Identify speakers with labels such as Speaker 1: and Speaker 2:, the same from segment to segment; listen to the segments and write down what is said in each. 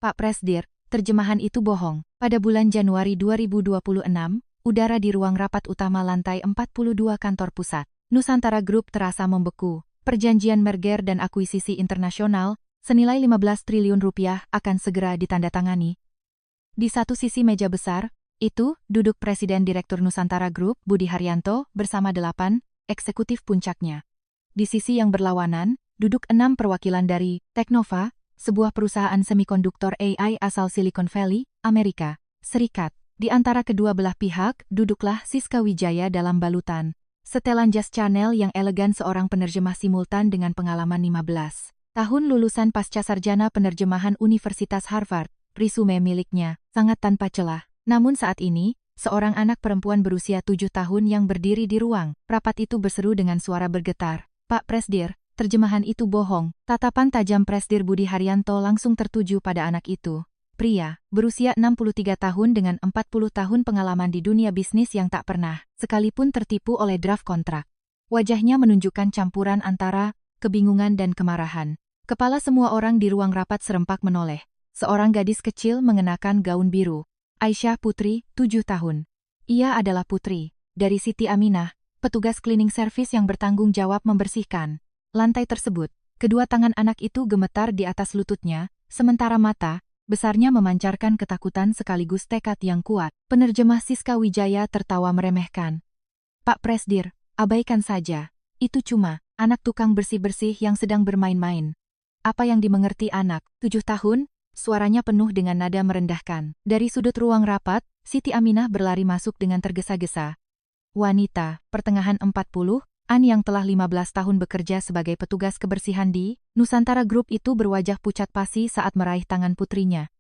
Speaker 1: Pak Presdir, terjemahan itu bohong. Pada bulan Januari 2026, udara di ruang rapat utama lantai 42 kantor pusat Nusantara Group terasa membeku. Perjanjian merger dan akuisisi internasional senilai 15 triliun rupiah akan segera ditandatangani. Di satu sisi meja besar, itu duduk Presiden Direktur Nusantara Group Budi Haryanto bersama 8 eksekutif puncaknya. Di sisi yang berlawanan, duduk 6 perwakilan dari Teknova, sebuah perusahaan semikonduktor AI asal Silicon Valley, Amerika Serikat. Di antara kedua belah pihak, duduklah Siska Wijaya dalam balutan setelan jas Chanel yang elegan, seorang penerjemah simultan dengan pengalaman 15 tahun lulusan pasca sarjana penerjemahan Universitas Harvard. Resume miliknya sangat tanpa celah. Namun saat ini, seorang anak perempuan berusia 7 tahun yang berdiri di ruang rapat itu berseru dengan suara bergetar, "Pak Presdir, terjemahan itu bohong." Tatapan tajam Presdir Budi Haryanto langsung tertuju pada anak itu. Pria, berusia 63 tahun dengan 40 tahun pengalaman di dunia bisnis yang tak pernah sekalipun tertipu oleh draft kontrak. Wajahnya menunjukkan campuran antara kebingungan dan kemarahan. Kepala semua orang di ruang rapat serempak menoleh. Seorang gadis kecil mengenakan gaun biru. Aisyah Putri, 7 tahun. Ia adalah putri dari Siti Aminah, petugas cleaning service yang bertanggung jawab membersihkan lantai tersebut. Kedua tangan anak itu gemetar di atas lututnya, sementara mata besarnya memancarkan ketakutan sekaligus tekad yang kuat. Penerjemah Siska Wijaya tertawa meremehkan. "Pak Presdir, abaikan saja. Itu cuma anak tukang bersih-bersih yang sedang bermain-main." "Apa yang dimengerti anak 7 tahun?" Suaranya penuh dengan nada merendahkan. Dari sudut ruang rapat, Siti Aminah berlari masuk dengan tergesa-gesa. Wanita, pertengahan 40-an yang telah 15 tahun bekerja sebagai petugas kebersihan di Nusantara Group itu berwajah pucat pasi saat meraih tangan putrinya.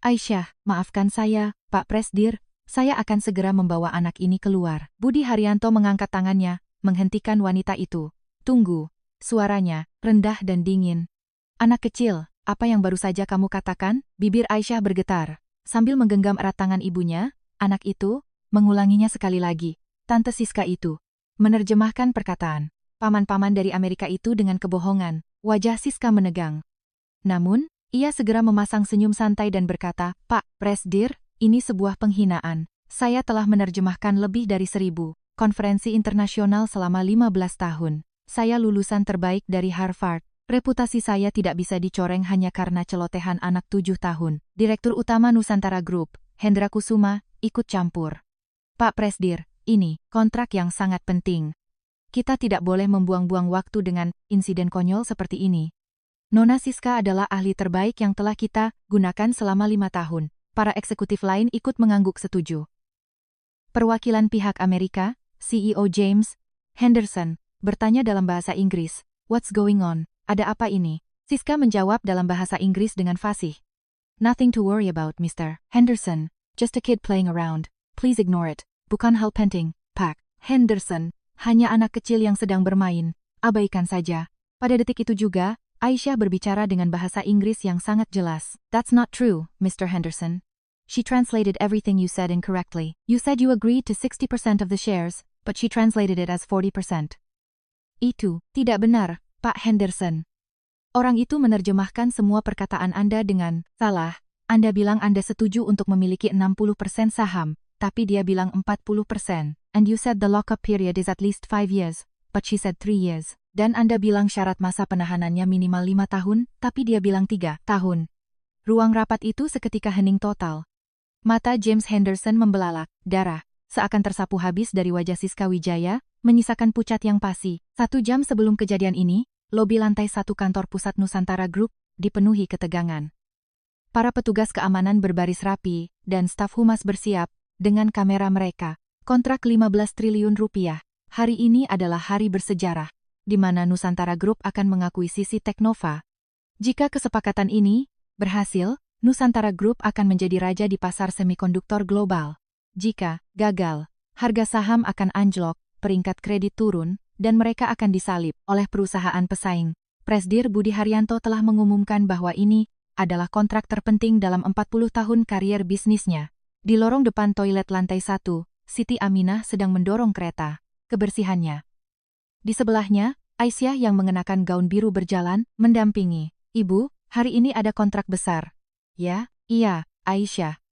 Speaker 1: "Aisyah, maafkan saya, Pak Presdir. Saya akan segera membawa anak ini keluar." Budi Haryanto mengangkat tangannya, menghentikan wanita itu. "Tunggu." Suaranya rendah dan dingin. "Anak kecil, apa yang baru saja kamu katakan?" Bibir Aisyah bergetar. Sambil menggenggam erat tangan ibunya, anak itu mengulanginya sekali lagi. Tante Siska itu menerjemahkan perkataan paman-paman dari Amerika itu dengan kebohongan. Wajah Siska menegang. Namun, ia segera memasang senyum santai dan berkata, "Pak Presdir, ini sebuah penghinaan. Saya telah menerjemahkan lebih dari 1000 konferensi internasional selama 15 tahun. Saya lulusan terbaik dari Harvard. Reputasi saya tidak bisa dicoreng hanya karena celotehan anak 7 tahun. Direktur Utama Nusantara Group, Hendra Kusuma, ikut campur. Pak Presdir, ini kontrak yang sangat penting. Kita tidak boleh membuang-buang waktu dengan insiden konyol seperti ini. Nona Siska adalah ahli terbaik yang telah kita gunakan selama 5 tahun. Para eksekutif lain ikut mengangguk setuju. Perwakilan pihak Amerika, CEO James Henderson, bertanya dalam bahasa Inggris, "What's going on? Ada apa ini?" Siska menjawab dalam bahasa Inggris dengan fasih. "Nothing to worry about, Mr. Henderson. Just a kid playing around. Please ignore it. Bukan hal penting, Pak Henderson. Hanya anak kecil yang sedang bermain. Abaikan saja." Pada detik itu juga, Aisyah berbicara dengan bahasa Inggris yang sangat jelas. "That's not true, Mr. Henderson. She translated everything you said incorrectly. You said you agreed to 60% of the shares, but she translated it as 40%. Itu tidak benar, Pak Henderson. Orang itu menerjemahkan semua perkataan Anda dengan salah. Anda bilang Anda setuju untuk memiliki 60% saham, tapi dia bilang 40%. And you said the lockup period is at least 5 years, but she said 3 years. Dan Anda bilang syarat masa penahanannya minimal 5 tahun, tapi dia bilang 3 tahun. Ruang rapat itu seketika hening total. Mata James Henderson membelalak, darah seakan tersapu habis dari wajah Siska Wijaya, menyisakan pucat yang pasi. 1 jam sebelum kejadian ini, lobi lantai 1 kantor pusat Nusantara Group dipenuhi ketegangan. Para petugas keamanan berbaris rapi, dan staf humas bersiap dengan kamera mereka. Kontrak 15 triliun rupiah. Hari ini adalah hari bersejarah, di mana Nusantara Group akan mengakuisisi Teknova. Jika kesepakatan ini berhasil, Nusantara Group akan menjadi raja di pasar semikonduktor global. Jika gagal, harga saham akan anjlok, peringkat kredit turun, dan mereka akan disalib oleh perusahaan pesaing. Presdir Budi Haryanto telah mengumumkan bahwa ini adalah kontrak terpenting dalam 40 tahun karier bisnisnya. Di lorong depan toilet lantai 1, Siti Aminah sedang mendorong kereta kebersihannya. Di sebelahnya, Aisyah yang mengenakan gaun biru berjalan, mendampingi. "Ibu, hari ini ada kontrak besar. Ya, iya, Aisyah.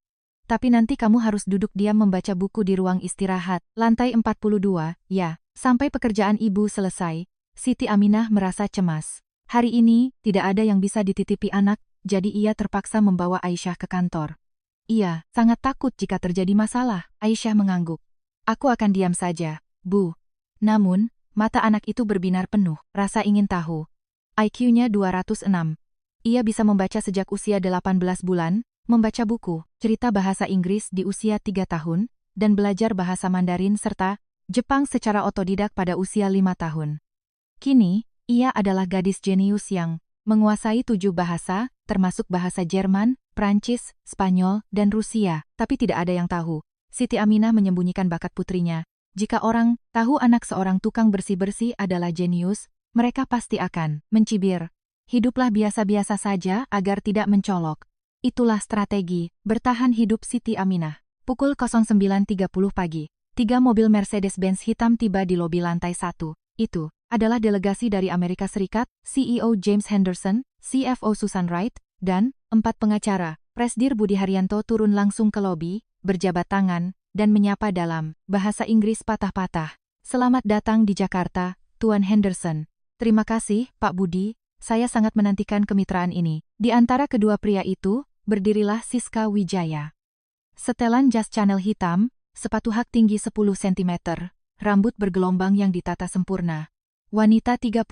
Speaker 1: Tapi nanti kamu harus duduk diam membaca buku di ruang istirahat, lantai 42, ya. Sampai pekerjaan ibu selesai, Siti Aminah merasa cemas. Hari ini, tidak ada yang bisa dititipi anak, jadi ia terpaksa membawa Aisyah ke kantor. Ia sangat takut jika terjadi masalah. Aisyah mengangguk. Aku akan diam saja, Bu. Namun, mata anak itu berbinar penuh, rasa ingin tahu. IQ-nya 206. Ia bisa membaca sejak usia 18 bulan, membaca buku, cerita bahasa Inggris di usia 3 tahun, dan belajar bahasa Mandarin serta Jepang secara otodidak pada usia 5 tahun. Kini, ia adalah gadis jenius yang menguasai 7 bahasa, termasuk bahasa Jerman, Prancis, Spanyol, dan Rusia, tapi tidak ada yang tahu. Siti Aminah menyembunyikan bakat putrinya. Jika orang tahu anak seorang tukang bersih-bersih adalah jenius, mereka pasti akan mencibir. Hiduplah biasa-biasa saja agar tidak mencolok. Itulah strategi bertahan hidup Siti Aminah. Pukul 09.30 pagi, 3 mobil Mercedes-Benz hitam tiba di lobi lantai 1. Itu adalah delegasi dari Amerika Serikat, CEO James Henderson, CFO Susan Wright, dan 4 pengacara. Presdir Budi Haryanto turun langsung ke lobi, berjabat tangan, dan menyapa dalam bahasa Inggris patah-patah. Selamat datang di Jakarta, Tuan Henderson. Terima kasih, Pak Budi, saya sangat menantikan kemitraan ini. Di antara kedua pria itu, berdirilah Siska Wijaya. Setelan jas Chanel hitam, sepatu hak tinggi 10 cm, rambut bergelombang yang ditata sempurna. Wanita 38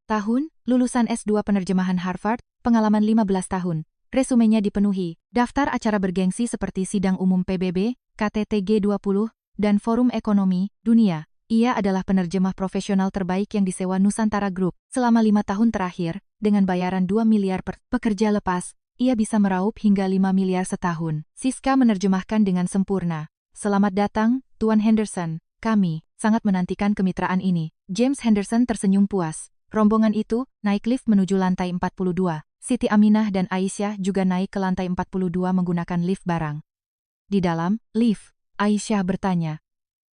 Speaker 1: tahun, lulusan S2 penerjemahan Harvard, pengalaman 15 tahun. Resumenya dipenuhi, daftar acara bergengsi seperti Sidang Umum PBB, KTT G20, dan Forum Ekonomi Dunia. Ia adalah penerjemah profesional terbaik yang disewa Nusantara Group. Selama 5 tahun terakhir, dengan bayaran 2 miliar per pekerja lepas, ia bisa meraup hingga 5 miliar setahun. Siska menerjemahkan dengan sempurna. Selamat datang, Tuan Henderson. Kami sangat menantikan kemitraan ini. James Henderson tersenyum puas. Rombongan itu naik lift menuju lantai 42. Siti Aminah dan Aisyah juga naik ke lantai 42 menggunakan lift barang. Di dalam lift, Aisyah bertanya,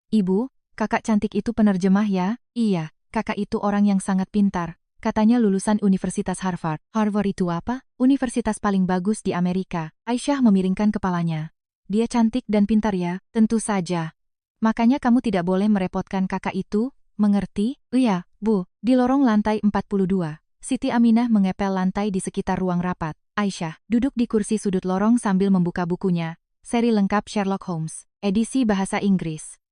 Speaker 1: "Ibu, kakak cantik itu penerjemah ya?" "Iya, kakak itu orang yang sangat pintar. Katanya lulusan Universitas Harvard." "Harvard itu apa?" "Universitas paling bagus di Amerika." Aisyah memiringkan kepalanya. "Dia cantik dan pintar ya?" "Tentu saja. Makanya kamu tidak boleh merepotkan kakak itu, mengerti?" "Iya, Bu." Di lorong lantai 42, Siti Aminah mengepel lantai di sekitar ruang rapat. Aisyah duduk di kursi sudut lorong sambil membuka bukunya, seri lengkap Sherlock Holmes, edisi bahasa Inggris.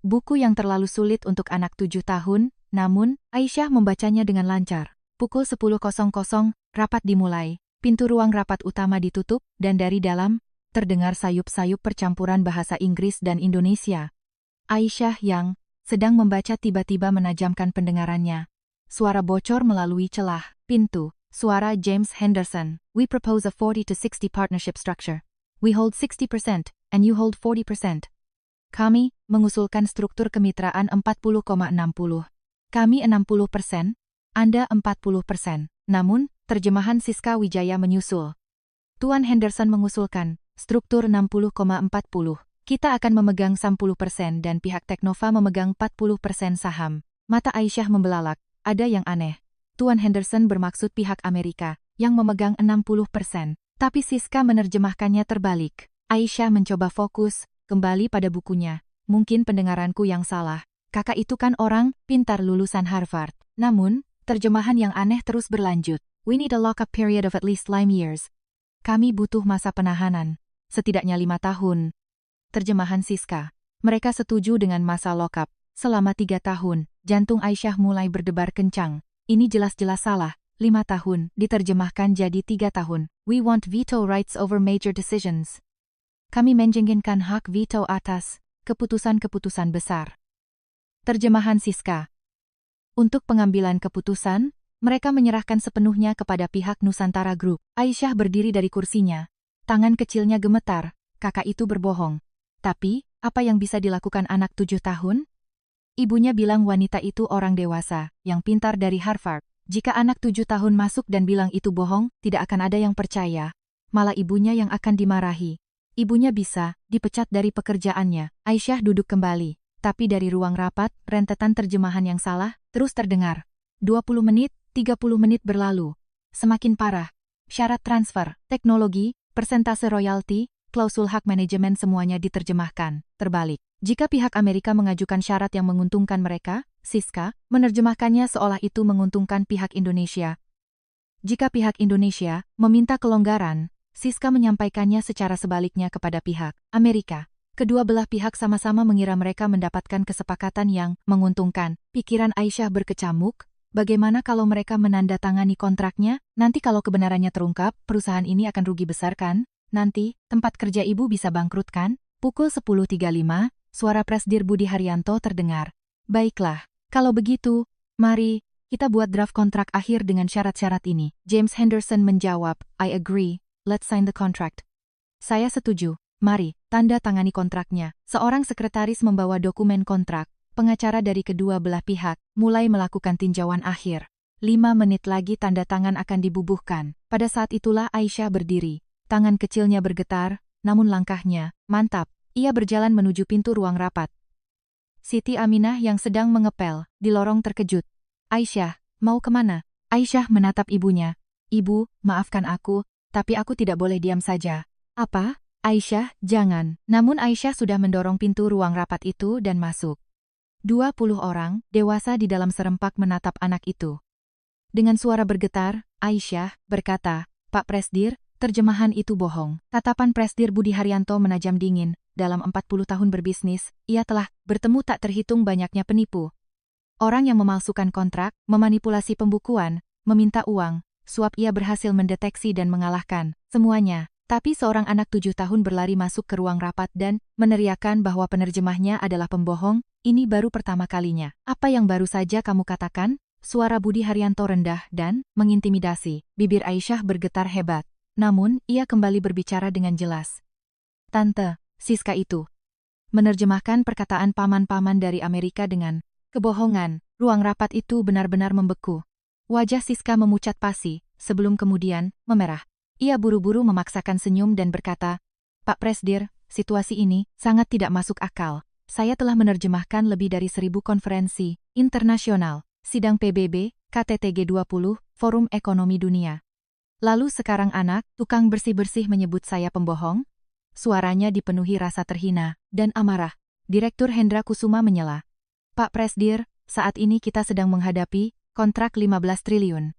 Speaker 1: Buku yang terlalu sulit untuk anak 7 tahun, namun Aisyah membacanya dengan lancar. Pukul 10.00, rapat dimulai, pintu ruang rapat utama ditutup, dan dari dalam, terdengar sayup-sayup percampuran bahasa Inggris dan Indonesia. Aisyah yang sedang membaca tiba-tiba menajamkan pendengarannya. Suara bocor melalui celah pintu. Suara James Henderson. "We propose a 40 to 60 partnership structure. We hold 60% and you hold 40%. Kami mengusulkan struktur kemitraan 40,60. Kami 60%, Anda 40%. Namun, terjemahan Siska Wijaya menyusul. Tuan Henderson mengusulkan struktur 60,40. Kita akan memegang 10% dan pihak Teknova memegang 40% saham. Mata Aisyah membelalak. Ada yang aneh. Tuan Henderson bermaksud pihak Amerika, yang memegang 60%. Tapi Siska menerjemahkannya terbalik. Aisyah mencoba fokus, kembali pada bukunya. Mungkin pendengaranku yang salah. Kakak itu kan orang pintar lulusan Harvard. Namun, terjemahan yang aneh terus berlanjut. We need a lock-up period of at least 5 years. Kami butuh masa penahanan. Setidaknya 5 tahun. Terjemahan Siska. Mereka setuju dengan masa lock-up. Selama 3 tahun, jantung Aisyah mulai berdebar kencang. Ini jelas-jelas salah. 5 tahun, diterjemahkan jadi 3 tahun. We want veto rights over major decisions. Kami menjanjikan hak veto atas keputusan-keputusan besar. Terjemahan Siska. Untuk pengambilan keputusan, mereka menyerahkan sepenuhnya kepada pihak Nusantara Group. Aisyah berdiri dari kursinya. Tangan kecilnya gemetar. Kakak itu berbohong. Tapi, apa yang bisa dilakukan anak 7 tahun? Ibunya bilang wanita itu orang dewasa, yang pintar dari Harvard. Jika anak 7 tahun masuk dan bilang itu bohong, tidak akan ada yang percaya. Malah ibunya yang akan dimarahi. Ibunya bisa dipecat dari pekerjaannya. Aisyah duduk kembali. Tapi dari ruang rapat, rentetan terjemahan yang salah terus terdengar. 20 menit, 30 menit berlalu. Semakin parah. Syarat transfer, teknologi, persentase royalti, klausul hak manajemen semuanya diterjemahkan. Terbalik, jika pihak Amerika mengajukan syarat yang menguntungkan mereka, Siska menerjemahkannya seolah itu menguntungkan pihak Indonesia. Jika pihak Indonesia meminta kelonggaran, Siska menyampaikannya secara sebaliknya kepada pihak Amerika. Kedua belah pihak sama-sama mengira mereka mendapatkan kesepakatan yang menguntungkan. Pikiran Aisyah berkecamuk, bagaimana kalau mereka menandatangani kontraknya? Nanti kalau kebenarannya terungkap, perusahaan ini akan rugi besar kan? Nanti, tempat kerja ibu bisa bangkrut kan? Pukul 10.35, suara Presdir Budi Haryanto terdengar. Baiklah, kalau begitu, mari kita buat draft kontrak akhir dengan syarat-syarat ini. James Henderson menjawab, I agree, let's sign the contract. Saya setuju. Mari, tanda tangani kontraknya. Seorang sekretaris membawa dokumen kontrak. Pengacara dari kedua belah pihak mulai melakukan tinjauan akhir. 5 menit lagi tanda tangan akan dibubuhkan. Pada saat itulah Aisyah berdiri. Tangan kecilnya bergetar, namun langkahnya mantap. Ia berjalan menuju pintu ruang rapat. Siti Aminah yang sedang mengepel di lorong terkejut. Aisyah, mau kemana? Aisyah menatap ibunya. Ibu, maafkan aku, tapi aku tidak boleh diam saja. Apa? Aisyah, jangan. Namun Aisyah sudah mendorong pintu ruang rapat itu dan masuk. 20 orang, dewasa di dalam serempak menatap anak itu. Dengan suara bergetar, Aisyah berkata, Pak Presdir, terjemahan itu bohong. Tatapan Presdir Budi Haryanto menajam dingin. Dalam 40 tahun berbisnis, ia telah bertemu tak terhitung banyaknya penipu. Orang yang memalsukan kontrak, memanipulasi pembukuan, meminta uang, suap ia berhasil mendeteksi dan mengalahkan semuanya. Tapi seorang anak 7 tahun berlari masuk ke ruang rapat dan meneriakkan bahwa penerjemahnya adalah pembohong. Ini baru pertama kalinya. Apa yang baru saja kamu katakan? Suara Budi Haryanto rendah dan mengintimidasi. Bibir Aisyah bergetar hebat. Namun, ia kembali berbicara dengan jelas. Tante, Siska itu menerjemahkan perkataan paman-paman dari Amerika dengan kebohongan. Ruang rapat itu benar-benar membeku. Wajah Siska memucat pasi, sebelum kemudian memerah. Ia buru-buru memaksakan senyum dan berkata, Pak Presdir, situasi ini sangat tidak masuk akal. Saya telah menerjemahkan lebih dari 1000 konferensi internasional, sidang PBB, KTT G20, Forum Ekonomi Dunia. Lalu sekarang anak, tukang bersih-bersih menyebut saya pembohong? Suaranya dipenuhi rasa terhina dan amarah. Direktur Hendra Kusuma menyela. Pak Presdir, saat ini kita sedang menghadapi kontrak 15 triliun.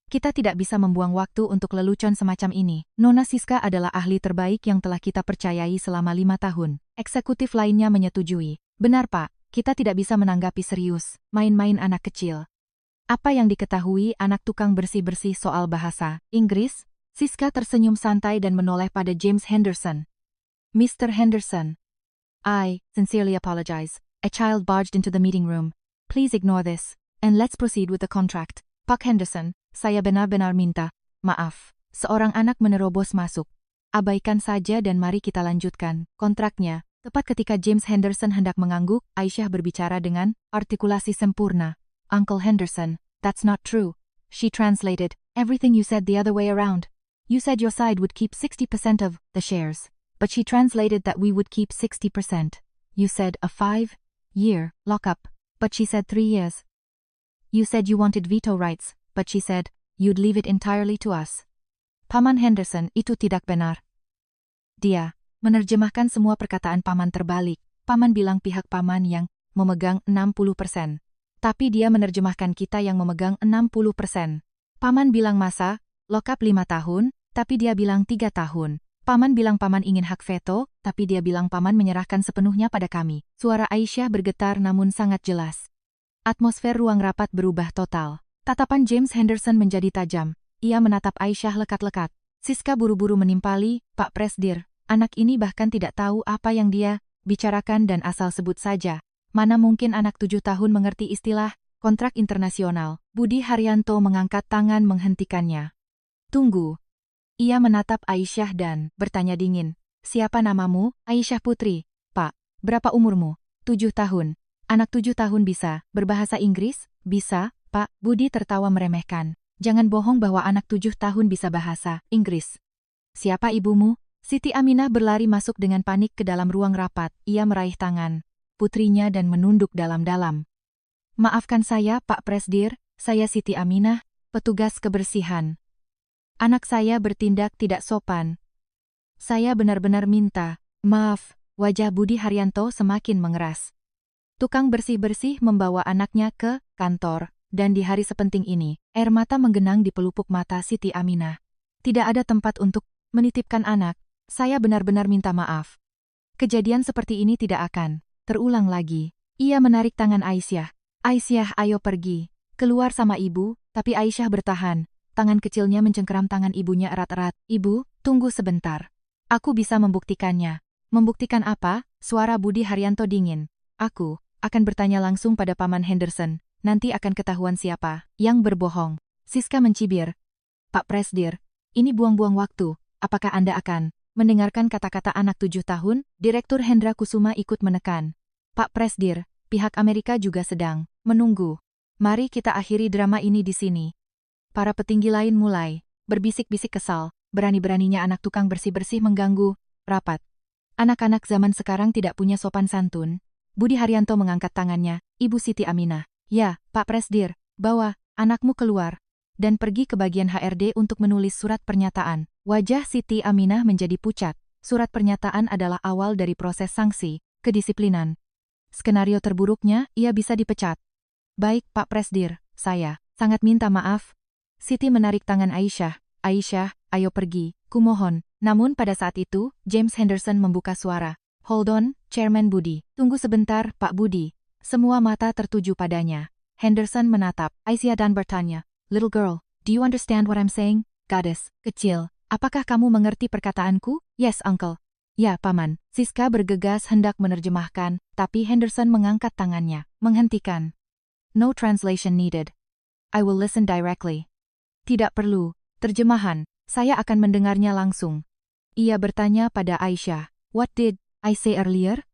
Speaker 1: Kita tidak bisa membuang waktu untuk lelucon semacam ini. Nona Siska adalah ahli terbaik yang telah kita percayai selama 5 tahun. Eksekutif lainnya menyetujui. Benar Pak, kita tidak bisa menanggapi serius, main-main anak kecil. Apa yang diketahui anak tukang bersih-bersih soal bahasa Inggris? Siska tersenyum santai dan menoleh pada James Henderson. Mr. Henderson, I sincerely apologize. A child barged into the meeting room. Please ignore this, and let's proceed with the contract. Pak Henderson, saya benar-benar minta maaf. Seorang anak menerobos masuk. Abaikan saja dan mari kita lanjutkan kontraknya. Tepat ketika James Henderson hendak mengangguk, Aisyah berbicara dengan artikulasi sempurna. Uncle Henderson, that's not true. She translated, everything you said the other way around. You said your side would keep 60% of the shares. But she translated that we would keep 60%. You said a 5-year lockup. But she said 3 years. You said you wanted veto rights, but she said, you'd leave it entirely to us. Paman Henderson, itu tidak benar. Dia menerjemahkan semua perkataan paman terbalik. Paman bilang pihak paman yang memegang 60%. Tapi dia menerjemahkan kita yang memegang 60%. Paman bilang masa, lokap 5 tahun, tapi dia bilang 3 tahun. Paman bilang paman ingin hak veto, tapi dia bilang paman menyerahkan sepenuhnya pada kami. Suara Aisyah bergetar namun sangat jelas. Atmosfer ruang rapat berubah total. Tatapan James Henderson menjadi tajam. Ia menatap Aisyah lekat-lekat. Siska buru-buru menimpali, Pak Presdir, anak ini bahkan tidak tahu apa yang dia bicarakan dan asal sebut saja. Mana mungkin anak 7 tahun mengerti istilah kontrak internasional. Budi Haryanto mengangkat tangan menghentikannya. Tunggu. Ia menatap Aisyah dan bertanya dingin. Siapa namamu? Aisyah Putri. Pak, berapa umurmu? 7 tahun. Anak 7 tahun bisa berbahasa Inggris? Bisa, Pak. Budi tertawa meremehkan. Jangan bohong bahwa anak 7 tahun bisa bahasa Inggris. Siapa ibumu? Siti Aminah berlari masuk dengan panik ke dalam ruang rapat. Ia meraih tangan putrinya dan menunduk dalam-dalam. Maafkan saya, Pak Presdir, saya Siti Aminah, petugas kebersihan. Anak saya bertindak tidak sopan. Saya benar-benar minta maaf. Wajah Budi Haryanto semakin mengeras. Tukang bersih-bersih membawa anaknya ke kantor, dan di hari sepenting ini, air mata menggenang di pelupuk mata Siti Aminah. Tidak ada tempat untuk menitipkan anak. Saya benar-benar minta maaf. Kejadian seperti ini tidak akan terulang lagi. Ia menarik tangan Aisyah. Aisyah, ayo pergi. Keluar sama ibu, tapi Aisyah bertahan. Tangan kecilnya mencengkeram tangan ibunya erat-erat. Ibu, tunggu sebentar. Aku bisa membuktikannya. Membuktikan apa? Suara Budi Haryanto dingin. Aku akan bertanya langsung pada Paman Henderson. Nanti akan ketahuan siapa yang berbohong. Siska mencibir. Pak Presdir, ini buang-buang waktu. Apakah Anda akan mendengarkan kata-kata anak 7 tahun? Direktur Hendra Kusuma ikut menekan. Pak Presdir, pihak Amerika juga sedang menunggu. Mari kita akhiri drama ini di sini. Para petinggi lain mulai berbisik-bisik kesal. Berani-beraninya anak tukang bersih-bersih mengganggu rapat. Anak-anak zaman sekarang tidak punya sopan santun. Budi Haryanto mengangkat tangannya. Ibu Siti Aminah. Ya, Pak Presdir, bawa anakmu keluar dan pergi ke bagian HRD untuk menulis surat pernyataan. Wajah Siti Aminah menjadi pucat. Surat pernyataan adalah awal dari proses sanksi, kedisiplinan. Skenario terburuknya, ia bisa dipecat. Baik, Pak Presdir, saya sangat minta maaf. Siti menarik tangan Aisyah. Aisyah, ayo pergi, kumohon. Namun pada saat itu, James Henderson membuka suara. Hold on, Chairman Budi. Tunggu sebentar, Pak Budi. Semua mata tertuju padanya. Henderson menatap Aisyah dan bertanya, Little girl, do you understand what I'm saying? Gadis kecil, apakah kamu mengerti perkataanku? Yes, Uncle. Ya, Paman. Siska bergegas hendak menerjemahkan, tapi Henderson mengangkat tangannya, menghentikan. No translation needed. I will listen directly. Tidak perlu terjemahan, saya akan mendengarnya langsung. Ia bertanya pada Aisyah, What did I say earlier?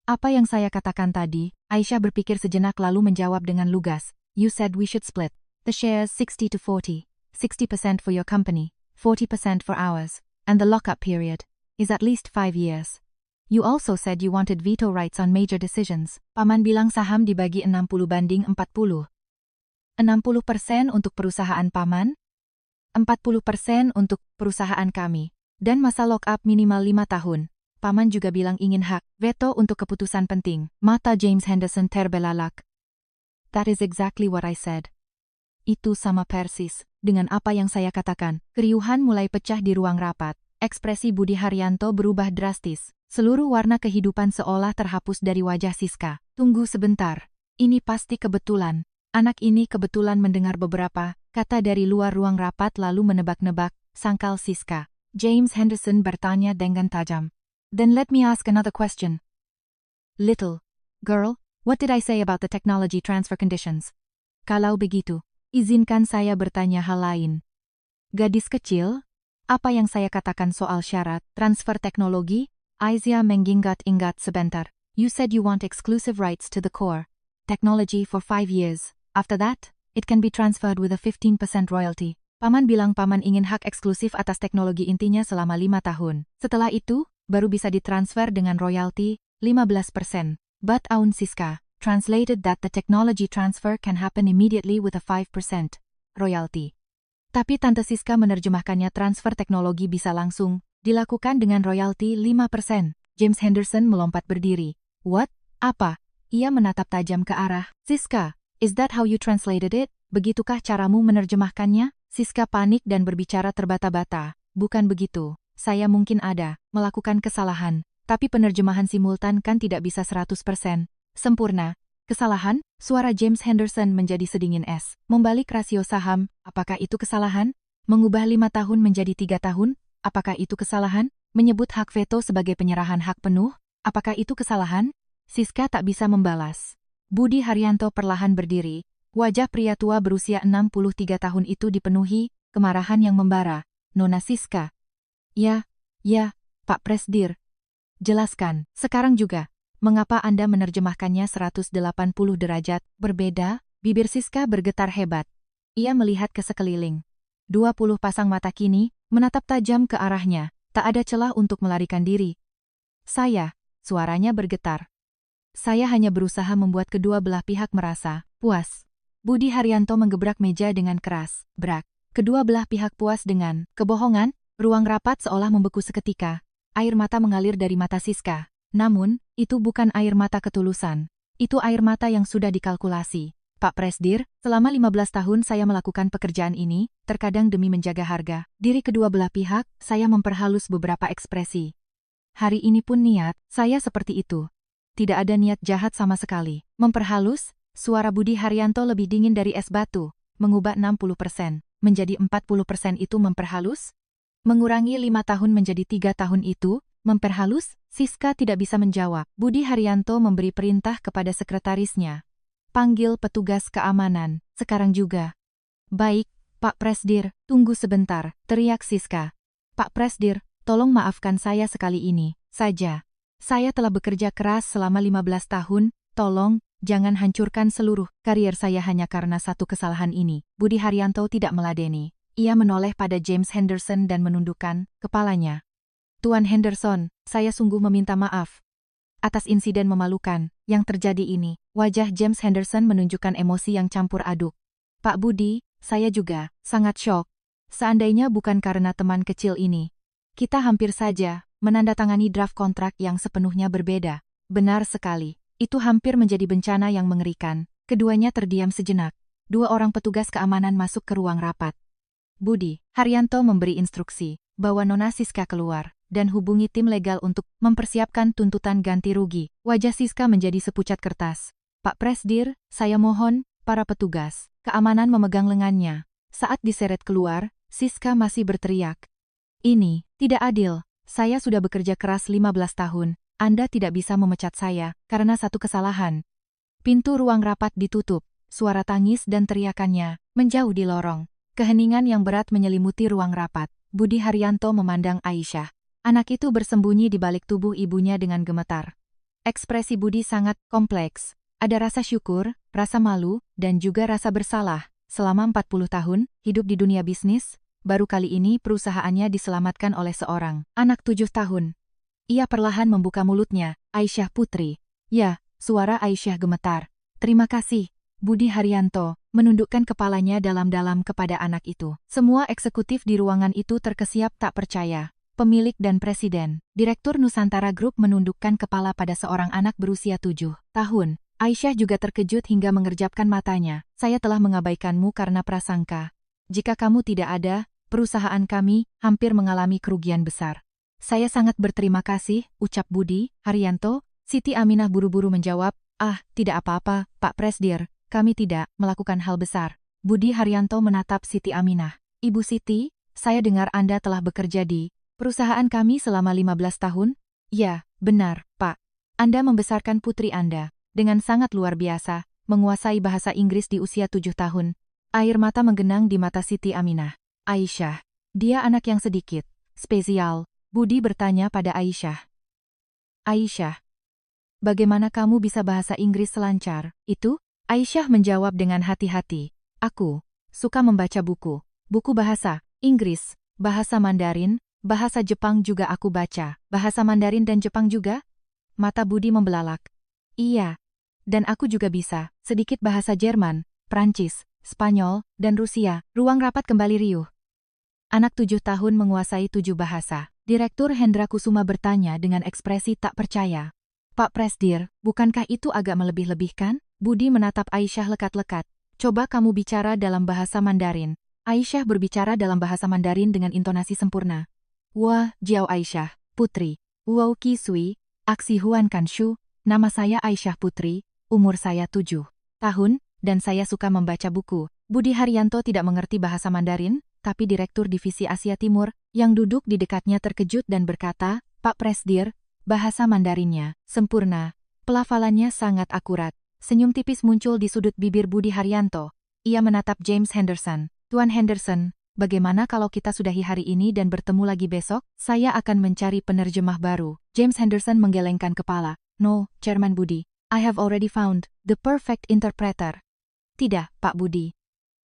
Speaker 1: Apa yang saya katakan tadi? Aisyah berpikir sejenak lalu menjawab dengan lugas. You said we should split the shares 60 to 40. 60% for your company, 40% for ours, and the lockup period is at least 5 years. You also said you wanted veto rights on major decisions. Paman bilang saham dibagi 60/40. 60% untuk perusahaan Paman, 40% untuk perusahaan kami, dan masa lock-up minimal 5 tahun. Paman juga bilang ingin hak veto untuk keputusan penting. Mata James Henderson terbelalak. That is exactly what I said. Itu sama persis dengan apa yang saya katakan. Keriuhan mulai pecah di ruang rapat. Ekspresi Budi Haryanto berubah drastis. Seluruh warna kehidupan seolah terhapus dari wajah Siska. Tunggu sebentar. Ini pasti kebetulan. Anak ini kebetulan mendengar beberapa kata dari luar ruang rapat lalu menebak-nebak, sangkal Siska. James Henderson bertanya dengan tajam. Then let me ask another question. Little girl, what did I say about the technology transfer conditions? Kalau begitu, izinkan saya bertanya hal lain. Gadis kecil, apa yang saya katakan soal syarat transfer teknologi? Aisyah mengingat-ingat sebentar. You said you want exclusive rights to the core technology for 5 years. After that, it can be transferred with a 15% royalty. Paman bilang Paman ingin hak eksklusif atas teknologi intinya selama 5 tahun. Setelah itu, baru bisa ditransfer dengan royalti 15%. But Aun Siska translated that the technology transfer can happen immediately with a 5% royalty. Tapi Tante Siska menerjemahkannya transfer teknologi bisa langsung dilakukan dengan royalti 5%. James Henderson melompat berdiri. What? Apa? Ia menatap tajam ke arah Siska. Is that how you translated it? Begitukah caramu menerjemahkannya? Siska panik dan berbicara terbata-bata. Bukan begitu. Saya mungkin ada melakukan kesalahan. Tapi penerjemahan simultan kan tidak bisa 100% sempurna. Kesalahan? Suara James Henderson menjadi sedingin es. Membalik rasio saham, apakah itu kesalahan? Mengubah 5 tahun menjadi 3 tahun? Apakah itu kesalahan? Menyebut hak veto sebagai penyerahan hak penuh? Apakah itu kesalahan? Siska tak bisa membalas. Budi Haryanto perlahan berdiri. Wajah pria tua berusia 63 tahun itu dipenuhi kemarahan yang membara. Nona Siska. Ya, Pak Presdir. Jelaskan, sekarang juga. Mengapa Anda menerjemahkannya 180 derajat berbeda? Bibir Siska bergetar hebat. Ia melihat ke sekeliling. 20 pasang mata kini menatap tajam ke arahnya. Tak ada celah untuk melarikan diri. Suaranya bergetar. Saya hanya berusaha membuat kedua belah pihak merasa puas. Budi Haryanto menggebrak meja dengan keras. Brak. Kedua belah pihak puas dengan kebohongan, ruang rapat seolah membeku seketika. Air mata mengalir dari mata Siska. Namun, itu bukan air mata ketulusan. Itu air mata yang sudah dikalkulasi. Pak Presdir, selama 15 tahun saya melakukan pekerjaan ini, terkadang demi menjaga harga diri kedua belah pihak, saya memperhalus beberapa ekspresi. Hari ini pun niat, saya seperti itu. Tidak ada niat jahat sama sekali. Memperhalus, suara Budi Haryanto lebih dingin dari es batu. Mengubah 60%, menjadi 40% itu memperhalus? Mengurangi 5 tahun menjadi 3 tahun itu, memperhalus? Siska tidak bisa menjawab. Budi Haryanto memberi perintah kepada sekretarisnya. Panggil petugas keamanan, sekarang juga. Baik, Pak Presdir, tunggu sebentar, teriak Siska. Pak Presdir, tolong maafkan saya sekali ini saja. Saya telah bekerja keras selama 15 tahun, tolong, jangan hancurkan seluruh karier saya hanya karena satu kesalahan ini. Budi Haryanto tidak meladeni. Ia menoleh pada James Henderson dan menundukkan kepalanya. Tuan Henderson, saya sungguh meminta maaf atas insiden memalukan yang terjadi ini. Wajah James Henderson menunjukkan emosi yang campur aduk. Pak Budi, saya juga sangat syok. Seandainya bukan karena teman kecil ini, kita hampir saja menandatangani draft kontrak yang sepenuhnya berbeda. Benar sekali, itu hampir menjadi bencana yang mengerikan. Keduanya terdiam sejenak. Dua orang petugas keamanan masuk ke ruang rapat. Budi Haryanto memberi instruksi, bawa Nona Siska keluar dan hubungi tim legal untuk mempersiapkan tuntutan ganti rugi. Wajah Siska menjadi sepucat kertas. Pak Presdir, saya mohon, para petugas keamanan memegang lengannya. Saat diseret keluar, Siska masih berteriak. Ini tidak adil. Saya sudah bekerja keras 15 tahun. Anda tidak bisa memecat saya karena satu kesalahan. Pintu ruang rapat ditutup. Suara tangis dan teriakannya menjauh di lorong. Keheningan yang berat menyelimuti ruang rapat. Budi Haryanto memandang Aisyah. Anak itu bersembunyi di balik tubuh ibunya dengan gemetar. Ekspresi Budi sangat kompleks. Ada rasa syukur, rasa malu, dan juga rasa bersalah. Selama 40 tahun, hidup di dunia bisnis, baru kali ini perusahaannya diselamatkan oleh seorang anak 7 tahun. Ia perlahan membuka mulutnya, Aisyah putri. Ya, suara Aisyah gemetar. Terima kasih, Budi Haryanto, menundukkan kepalanya dalam-dalam kepada anak itu. Semua eksekutif di ruangan itu terkesiap tak percaya. Pemilik dan presiden, Direktur Nusantara Group menundukkan kepala pada seorang anak berusia 7 tahun. Aisyah juga terkejut hingga mengerjapkan matanya. Saya telah mengabaikanmu karena prasangka. Jika kamu tidak ada, perusahaan kami hampir mengalami kerugian besar. Saya sangat berterima kasih, ucap Budi Haryanto. Siti Aminah buru-buru menjawab, tidak apa-apa, Pak Presdir, kami tidak melakukan hal besar. Budi Haryanto menatap Siti Aminah. Ibu Siti, saya dengar Anda telah bekerja di perusahaan kami selama 15 tahun? Ya, benar, Pak. Anda membesarkan putri Anda dengan sangat luar biasa, menguasai bahasa Inggris di usia 7 tahun. Air mata menggenang di mata Siti Aminah. Aisyah, dia anak yang sedikit spesial. Budi bertanya pada Aisyah. Aisyah, bagaimana kamu bisa bahasa Inggris selancar itu? Aisyah menjawab dengan hati-hati. Aku suka membaca buku bahasa Inggris, bahasa Mandarin, bahasa Jepang juga aku baca. Bahasa Mandarin dan Jepang juga? Mata Budi membelalak. Iya. Dan aku juga bisa sedikit bahasa Jerman, Prancis, Spanyol, dan Rusia. Ruang rapat kembali riuh. Anak 7 tahun menguasai 7 bahasa. Direktur Hendra Kusuma bertanya dengan ekspresi tak percaya. Pak Presdir, bukankah itu agak melebih-lebihkan? Budi menatap Aisyah lekat-lekat. Coba kamu bicara dalam bahasa Mandarin. Aisyah berbicara dalam bahasa Mandarin dengan intonasi sempurna. Wah, Jiao Aisyah, putri. Wow Ki Sui, aksi Huan Kanshu, nama saya Aisyah putri, umur saya 7 tahun, dan saya suka membaca buku. Budi Haryanto tidak mengerti bahasa Mandarin, tapi Direktur Divisi Asia Timur, yang duduk di dekatnya terkejut dan berkata, Pak Presdir, bahasa Mandarinnya sempurna. Pelafalannya sangat akurat. Senyum tipis muncul di sudut bibir Budi Haryanto. Ia menatap James Henderson. Tuan Henderson, bagaimana kalau kita sudahi hari ini dan bertemu lagi besok? Saya akan mencari penerjemah baru. James Henderson menggelengkan kepala. No, Chairman Budi. I have already found the perfect interpreter. Tidak, Pak Budi.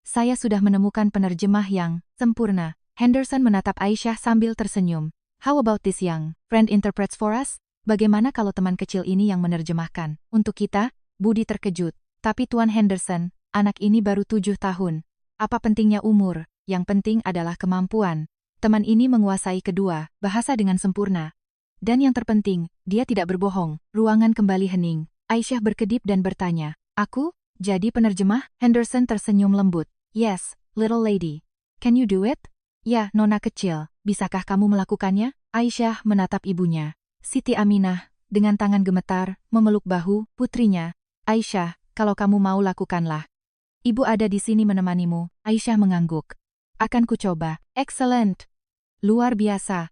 Speaker 1: Saya sudah menemukan penerjemah yang sempurna. Henderson menatap Aisyah sambil tersenyum. How about this young friend interprets for us? Bagaimana kalau teman kecil ini yang menerjemahkan? Untuk kita? Budi terkejut. Tapi Tuan Henderson, anak ini baru 7 tahun. Apa pentingnya umur? yang penting adalah kemampuan. Teman ini menguasai kedua bahasa dengan sempurna. Dan yang terpenting, dia tidak berbohong. Ruangan kembali hening. Aisyah berkedip dan bertanya, "Aku? Jadi penerjemah?" Henderson tersenyum lembut. "Yes, little lady. Can you do it?" "Ya, nona kecil. Bisakah kamu melakukannya?" Aisyah menatap ibunya. Siti Aminah, dengan tangan gemetar, memeluk bahu putrinya. "Aisyah, kalau kamu mau lakukanlah. Ibu ada di sini menemanimu." Aisyah mengangguk. "Akan kucoba." "Excellent. Luar biasa."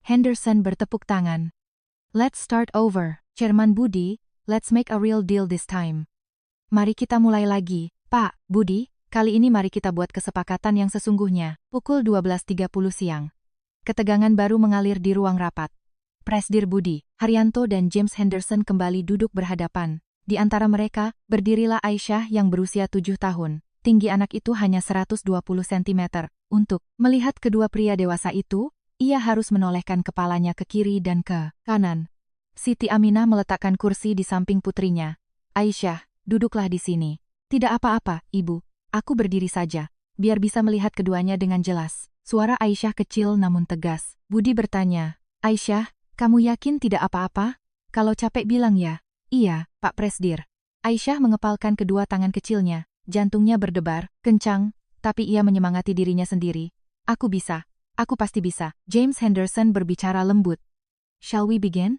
Speaker 1: Henderson bertepuk tangan. "Let's start over. Chairman Budi, let's make a real deal this time." "Mari kita mulai lagi, Pak Budi. Kali ini mari kita buat kesepakatan yang sesungguhnya." Pukul 12.30 siang. Ketegangan baru mengalir di ruang rapat. Presdir Budi Haryanto dan James Henderson kembali duduk berhadapan. Di antara mereka, berdirilah Aisyah yang berusia 7 tahun. Tinggi anak itu hanya 120 cm. Untuk melihat kedua pria dewasa itu, ia harus menolehkan kepalanya ke kiri dan ke kanan. Siti Aminah meletakkan kursi di samping putrinya. "Aisyah, duduklah di sini." "Tidak apa-apa, Ibu. Aku berdiri saja, biar bisa melihat keduanya dengan jelas." Suara Aisyah kecil namun tegas. Budi bertanya, "Aisyah, kamu yakin tidak apa-apa? Kalau capek bilang ya." "Iya, Pak Presdir." Aisyah mengepalkan kedua tangan kecilnya. Jantungnya berdebar, kencang, tapi ia menyemangati dirinya sendiri. "Aku bisa. Aku pasti bisa." James Henderson berbicara lembut. "Shall we begin?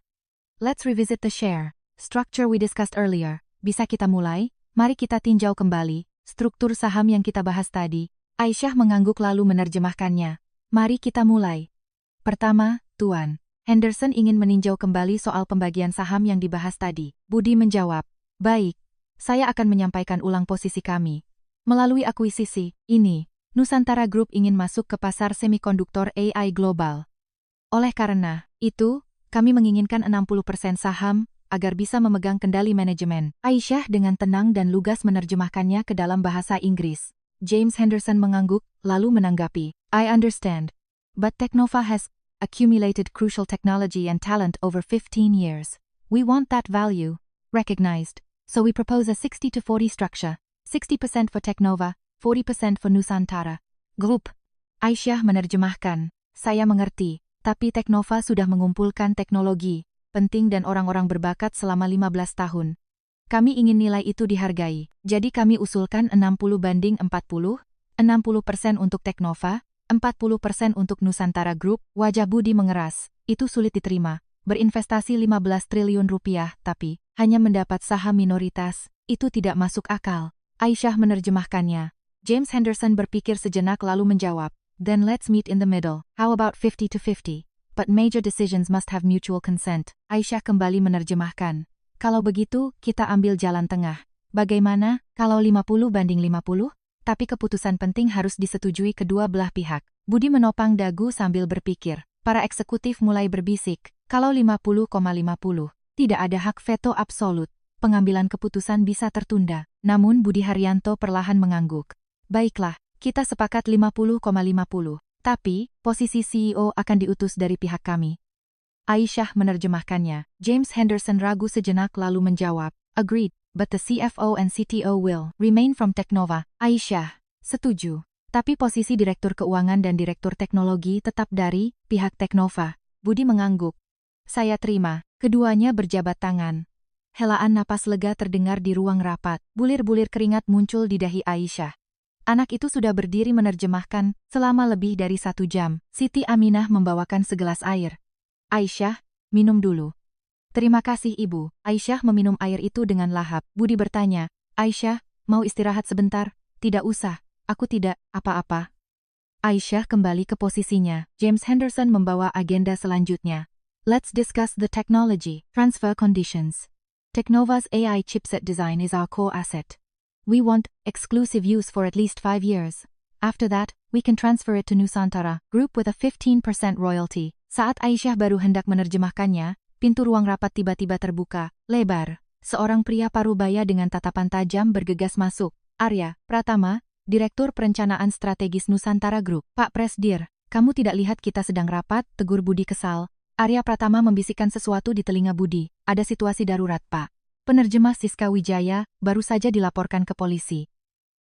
Speaker 1: Let's revisit the share structure we discussed earlier." "Bisa kita mulai? Mari kita tinjau kembali struktur saham yang kita bahas tadi." Aisyah mengangguk lalu menerjemahkannya. "Mari kita mulai. Pertama, Tuan Henderson ingin meninjau kembali soal pembagian saham yang dibahas tadi." Budi menjawab, "Baik, saya akan menyampaikan ulang posisi kami. Melalui akuisisi ini, Nusantara Group ingin masuk ke pasar semikonduktor AI global. Oleh karena itu, kami menginginkan 60% saham agar bisa memegang kendali manajemen." Aisyah dengan tenang dan lugas menerjemahkannya ke dalam bahasa Inggris. James Henderson mengangguk, lalu menanggapi, "I understand. But Teknova has accumulated crucial technology and talent over 15 years. We want that value recognized. So we propose a 60-40 structure. 60% for Teknova, 40% for Nusantara Group." Aisyah menerjemahkan, "Saya mengerti, tapi Teknova sudah mengumpulkan teknologi penting dan orang-orang berbakat selama 15 tahun. Kami ingin nilai itu dihargai. Jadi kami usulkan 60-40, 60% untuk Teknova, 40% untuk Nusantara Group." Wajah Budi mengeras. Itu sulit diterima. Berinvestasi 15 triliun rupiah, tapi hanya mendapat saham minoritas. Itu tidak masuk akal. Aisyah menerjemahkannya. James Henderson berpikir sejenak lalu menjawab, "Then let's meet in the middle. How about 50-50? But major decisions must have mutual consent." Aisyah kembali menerjemahkan. "Kalau begitu, kita ambil jalan tengah. Bagaimana kalau 50-50? Tapi keputusan penting harus disetujui kedua belah pihak." Budi menopang dagu sambil berpikir. Para eksekutif mulai berbisik, kalau 50,50, tidak ada hak veto absolut. Pengambilan keputusan bisa tertunda. Namun Budi Haryanto perlahan mengangguk. "Baiklah, kita sepakat 50,50. Tapi, posisi CEO akan diutus dari pihak kami." Aisyah menerjemahkannya. James Henderson ragu sejenak lalu menjawab, "Agreed, but the CFO and CTO will remain from Teknova." Aisyah, "Setuju. Tapi posisi Direktur Keuangan dan Direktur Teknologi tetap dari pihak Teknova." Budi mengangguk. "Saya terima." Keduanya berjabat tangan. Helaan napas lega terdengar di ruang rapat. Bulir-bulir keringat muncul di dahi Aisyah. Anak itu sudah berdiri menerjemahkan selama lebih dari 1 jam. Siti Aminah membawakan segelas air. "Aisyah, minum dulu." "Terima kasih Ibu." Aisyah meminum air itu dengan lahap. Budi bertanya, "Aisyah, mau istirahat sebentar?" "Tidak usah, aku tidak apa-apa." Aisyah kembali ke posisinya. James Henderson membawa agenda selanjutnya. "Let's discuss the technology transfer conditions. Teknova's AI chipset design is our core asset. We want exclusive use for at least 5 years. After that, we can transfer it to Nusantara Group with a 15% royalty." Saat Aisyah baru hendak menerjemahkannya, pintu ruang rapat tiba-tiba terbuka, lebar. Seorang pria parubaya dengan tatapan tajam bergegas masuk. "Arya Pratama, Direktur Perencanaan Strategis Nusantara Group." "Pak Presdir, kamu tidak lihat kita sedang rapat?" tegur Budi kesal. Arya Pratama membisikkan sesuatu di telinga Budi. "Ada situasi darurat, Pak. Penerjemah Siska Wijaya baru saja dilaporkan ke polisi."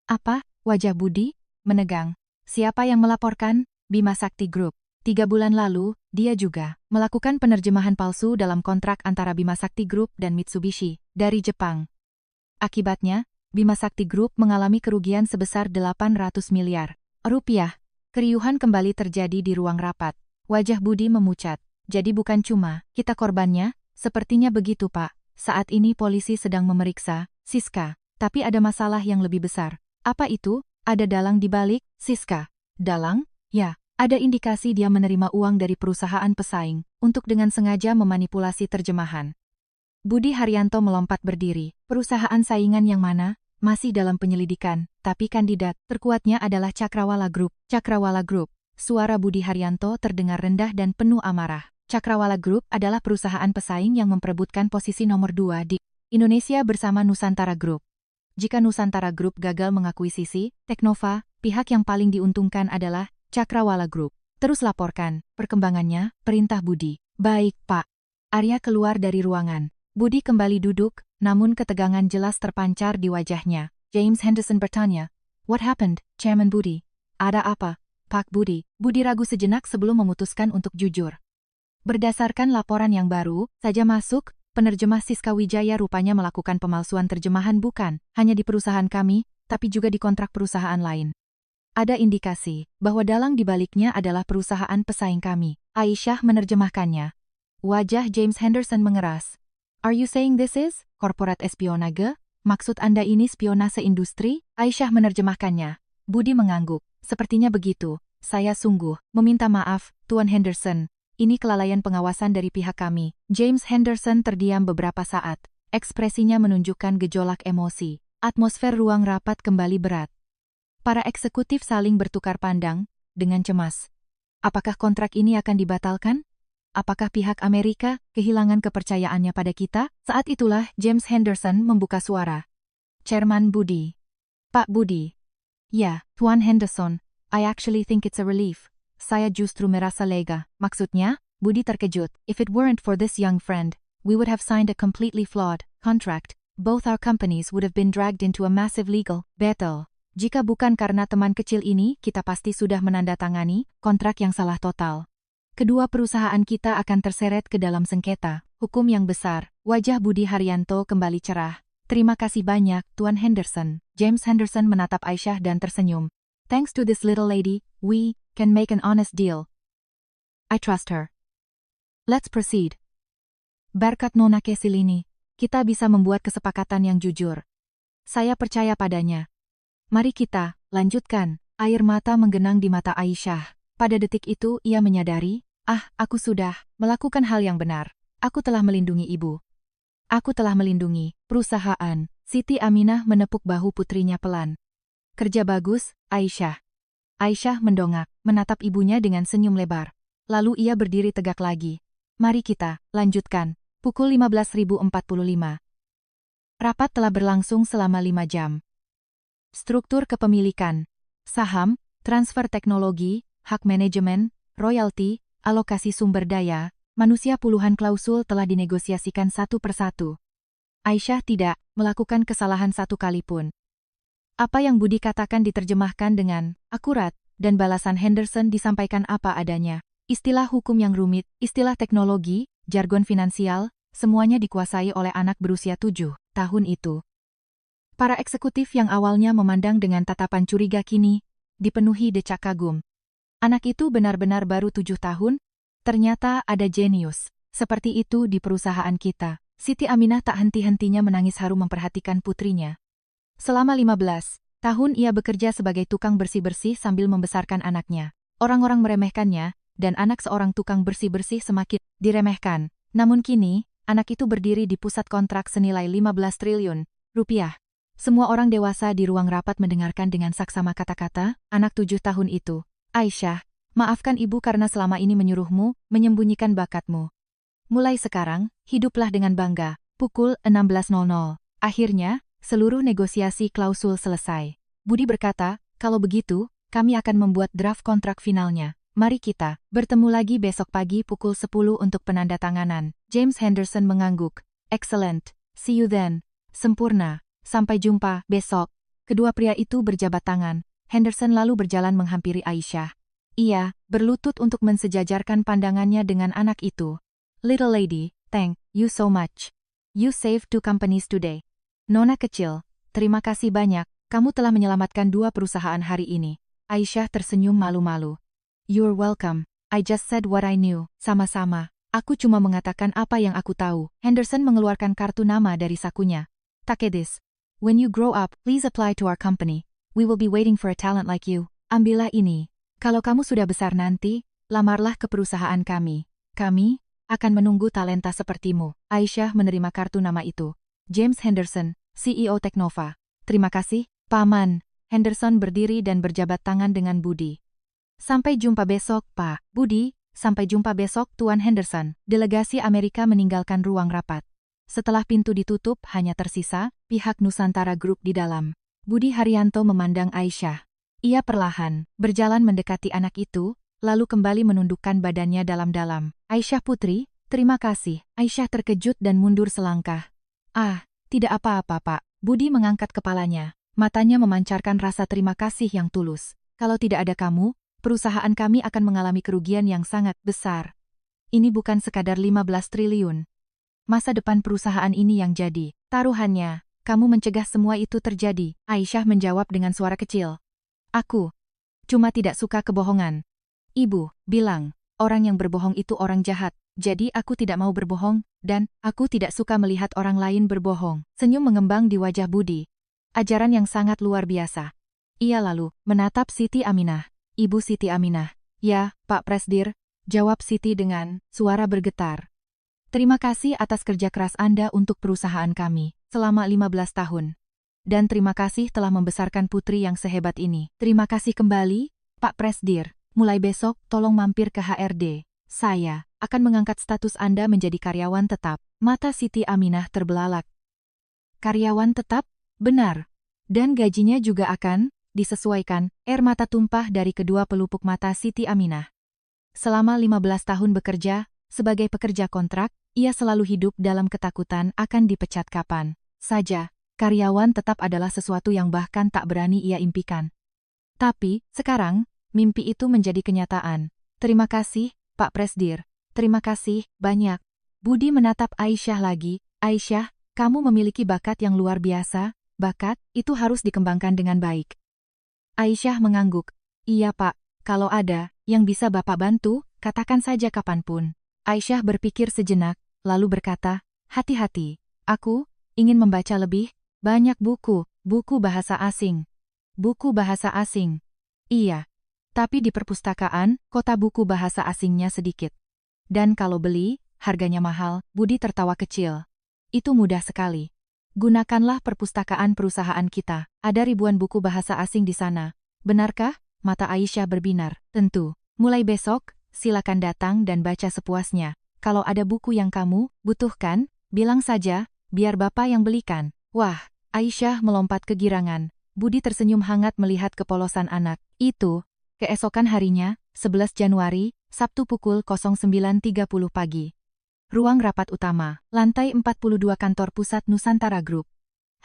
Speaker 1: "Apa?" Wajah Budi menegang. Siapa yang melaporkan? Bima Sakti Group. 3 bulan lalu, dia juga melakukan penerjemahan palsu dalam kontrak antara Bima Sakti Group dan Mitsubishi dari Jepang. Akibatnya, Bima Sakti Group mengalami kerugian sebesar 800 miliar rupiah. Keriuhan kembali terjadi di ruang rapat. Wajah Budi memucat. Jadi bukan cuma kita korbannya? Sepertinya begitu, Pak. Saat ini polisi sedang memeriksa Siska. Tapi ada masalah yang lebih besar. Apa itu? Ada dalang di balik Siska. Dalang? Ya, ada indikasi dia menerima uang dari perusahaan pesaing untuk dengan sengaja memanipulasi terjemahan. Budi Haryanto melompat berdiri. Perusahaan saingan yang mana? Masih dalam penyelidikan, tapi kandidat terkuatnya adalah Cakrawala Group. Cakrawala Group. Suara Budi Haryanto terdengar rendah dan penuh amarah. Cakrawala Group adalah perusahaan pesaing yang memperebutkan posisi nomor 2 di Indonesia bersama Nusantara Group. Jika Nusantara Group gagal mengakuisisi Teknova, pihak yang paling diuntungkan adalah Cakrawala Group. Terus laporkan perkembangannya, perintah Budi. Baik, Pak. Arya keluar dari ruangan. Budi kembali duduk, namun ketegangan jelas terpancar di wajahnya. James Henderson bertanya, "What happened, Chairman Budi?" "Ada apa, Pak Budi?" Budi ragu sejenak sebelum memutuskan untuk jujur. Berdasarkan laporan yang baru saja masuk, penerjemah Siska Wijaya rupanya melakukan pemalsuan terjemahan bukan hanya di perusahaan kami, tapi juga di kontrak perusahaan lain. Ada indikasi bahwa dalang di baliknya adalah perusahaan pesaing kami. Aisyah menerjemahkannya. Wajah James Henderson mengeras. "Are you saying this is corporate espionage? Maksud Anda ini spionase industri?" Aisyah menerjemahkannya. Budi mengangguk. "Sepertinya begitu. Saya sungguh meminta maaf, Tuan Henderson. Ini kelalaian pengawasan dari pihak kami." James Henderson terdiam beberapa saat. Ekspresinya menunjukkan gejolak emosi. Atmosfer ruang rapat kembali berat. Para eksekutif saling bertukar pandang dengan cemas. Apakah kontrak ini akan dibatalkan? Apakah pihak Amerika kehilangan kepercayaannya pada kita? Saat itulah James Henderson membuka suara. "Chairman Budi." "Pak Budi." "Ya, Tuan Henderson. I actually think it's a relief. Saya justru merasa lega." "Maksudnya?" Budi terkejut. "If it weren't for this young friend, we would have signed a completely flawed contract. Both our companies would have been dragged into a massive legal battle. Jika bukan karena teman kecil ini, kita pasti sudah menandatangani kontrak yang salah total. Kedua perusahaan kita akan terseret ke dalam sengketa hukum yang besar." Wajah Budi Haryanto kembali cerah. "Terima kasih banyak, Tuan Henderson." James Henderson menatap Aisyah dan tersenyum. "Thanks to this little lady, we can make an honest deal. I trust her. Let's proceed." "Berkat Nona Kesil ini, kita bisa membuat kesepakatan yang jujur. Saya percaya padanya. Mari kita lanjutkan." Air mata menggenang di mata Aisyah. Pada detik itu ia menyadari, aku sudah melakukan hal yang benar. Aku telah melindungi ibu. Aku telah melindungi perusahaan. Siti Aminah menepuk bahu putrinya pelan. "Kerja bagus, Aisyah." Aisyah mendongak, menatap ibunya dengan senyum lebar. Lalu ia berdiri tegak lagi. "Mari kita lanjutkan." Pukul 15.45. Rapat telah berlangsung selama 5 jam. Struktur kepemilikan, saham, transfer teknologi, hak manajemen, royalti, alokasi sumber daya, manusia puluhan klausul telah dinegosiasikan satu persatu. Aisyah tidak melakukan kesalahan satu kali pun. Apa yang Budi katakan diterjemahkan dengan akurat, dan balasan Henderson disampaikan apa adanya. Istilah hukum yang rumit, istilah teknologi, jargon finansial, semuanya dikuasai oleh anak berusia 7 tahun itu. Para eksekutif yang awalnya memandang dengan tatapan curiga kini dipenuhi decak kagum. Anak itu benar-benar baru 7 tahun? Ternyata ada jenius. Seperti itu di perusahaan kita. Siti Aminah tak henti-hentinya menangis haru memperhatikan putrinya. Selama 15 tahun ia bekerja sebagai tukang bersih-bersih sambil membesarkan anaknya. Orang-orang meremehkannya, dan anak seorang tukang bersih-bersih semakin diremehkan. Namun kini, anak itu berdiri di pusat kontrak senilai 15 triliun rupiah. Semua orang dewasa di ruang rapat mendengarkan dengan saksama kata-kata, anak 7 tahun itu. "Aisyah, maafkan ibu karena selama ini menyuruhmu, menyembunyikan bakatmu. Mulai sekarang, hiduplah dengan bangga." Pukul 16.00. Akhirnya, seluruh negosiasi klausul selesai. Budi berkata, "Kalau begitu, kami akan membuat draft kontrak finalnya. Mari kita bertemu lagi besok pagi pukul 10 untuk penandatanganan." James Henderson mengangguk. "Excellent. See you then." Sempurna. Sampai jumpa besok. Kedua pria itu berjabat tangan. Henderson lalu berjalan menghampiri Aisyah. Ia berlutut untuk mensejajarkan pandangannya dengan anak itu. Little lady, thank you so much. You saved 2 companies today. Nona kecil, terima kasih banyak, kamu telah menyelamatkan 2 perusahaan hari ini. Aisyah tersenyum malu-malu. You're welcome, I just said what I knew. Sama-sama, aku cuma mengatakan apa yang aku tahu. Henderson mengeluarkan kartu nama dari sakunya. Take this. When you grow up, please apply to our company. We will be waiting for a talent like you. Ambillah ini. Kalau kamu sudah besar nanti, lamarlah ke perusahaan kami. Kami akan menunggu talenta sepertimu. Aisyah menerima kartu nama itu. James Henderson, CEO Teknova. Terima kasih, Paman. Henderson berdiri dan berjabat tangan dengan Budi. Sampai jumpa besok, Pak. Budi, sampai jumpa besok, Tuan Henderson. Delegasi Amerika meninggalkan ruang rapat. Setelah pintu ditutup, hanya tersisa pihak Nusantara Group di dalam. Budi Haryanto memandang Aisyah. Ia perlahan berjalan mendekati anak itu, lalu kembali menundukkan badannya dalam-dalam. Aisyah putri, terima kasih. Aisyah terkejut dan mundur selangkah. Ah, tidak apa-apa, Pak. Budi mengangkat kepalanya. Matanya memancarkan rasa terima kasih yang tulus. Kalau tidak ada kamu, perusahaan kami akan mengalami kerugian yang sangat besar. Ini bukan sekadar 15 triliun. Masa depan perusahaan ini yang jadi taruhannya. Kamu mencegah semua itu terjadi. Aisyah menjawab dengan suara kecil. Aku cuma tidak suka kebohongan. Ibu bilang, orang yang berbohong itu orang jahat. Jadi aku tidak mau berbohong, dan aku tidak suka melihat orang lain berbohong. Senyum mengembang di wajah Budi. Ajaran yang sangat luar biasa. Ia lalu menatap Siti Aminah. Ibu Siti Aminah. Ya, Pak Presdir, jawab Siti dengan suara bergetar. Terima kasih atas kerja keras Anda untuk perusahaan kami selama 15 tahun. Dan terima kasih telah membesarkan putri yang sehebat ini. Terima kasih kembali, Pak Presdir. Mulai besok, tolong mampir ke HRD. Saya akan mengangkat status Anda menjadi karyawan tetap. Mata Siti Aminah terbelalak. Karyawan tetap? Benar. Dan gajinya juga akan disesuaikan. Air mata tumpah dari kedua pelupuk mata Siti Aminah. Selama 15 tahun bekerja, sebagai pekerja kontrak, ia selalu hidup dalam ketakutan akan dipecat kapan saja. Karyawan tetap adalah sesuatu yang bahkan tak berani ia impikan. Tapi, sekarang, mimpi itu menjadi kenyataan. Terima kasih, Pak Presdir. Terima kasih, banyak. Budi menatap Aisyah lagi. Aisyah, kamu memiliki bakat yang luar biasa. Bakat, itu harus dikembangkan dengan baik. Aisyah mengangguk. Iya, Pak. Kalau ada yang bisa Bapak bantu, katakan saja kapanpun. Aisyah berpikir sejenak, lalu berkata, hati-hati. Aku ingin membaca lebih banyak buku bahasa asing. Buku bahasa asing. Iya. Tapi di perpustakaan, kota buku bahasa asingnya sedikit. Dan kalau beli, harganya mahal. Budi tertawa kecil. Itu mudah sekali. Gunakanlah perpustakaan perusahaan kita. Ada ribuan buku bahasa asing di sana. Benarkah? Mata Aisyah berbinar. Tentu. Mulai besok, silakan datang dan baca sepuasnya. Kalau ada buku yang kamu butuhkan, bilang saja, biar Bapak yang belikan. Wah. Aisyah melompat kegirangan. Budi tersenyum hangat melihat kepolosan anak. Itu, keesokan harinya, 11 Januari, Sabtu pukul 09.30 pagi. Ruang rapat utama, lantai 42 kantor pusat Nusantara Group.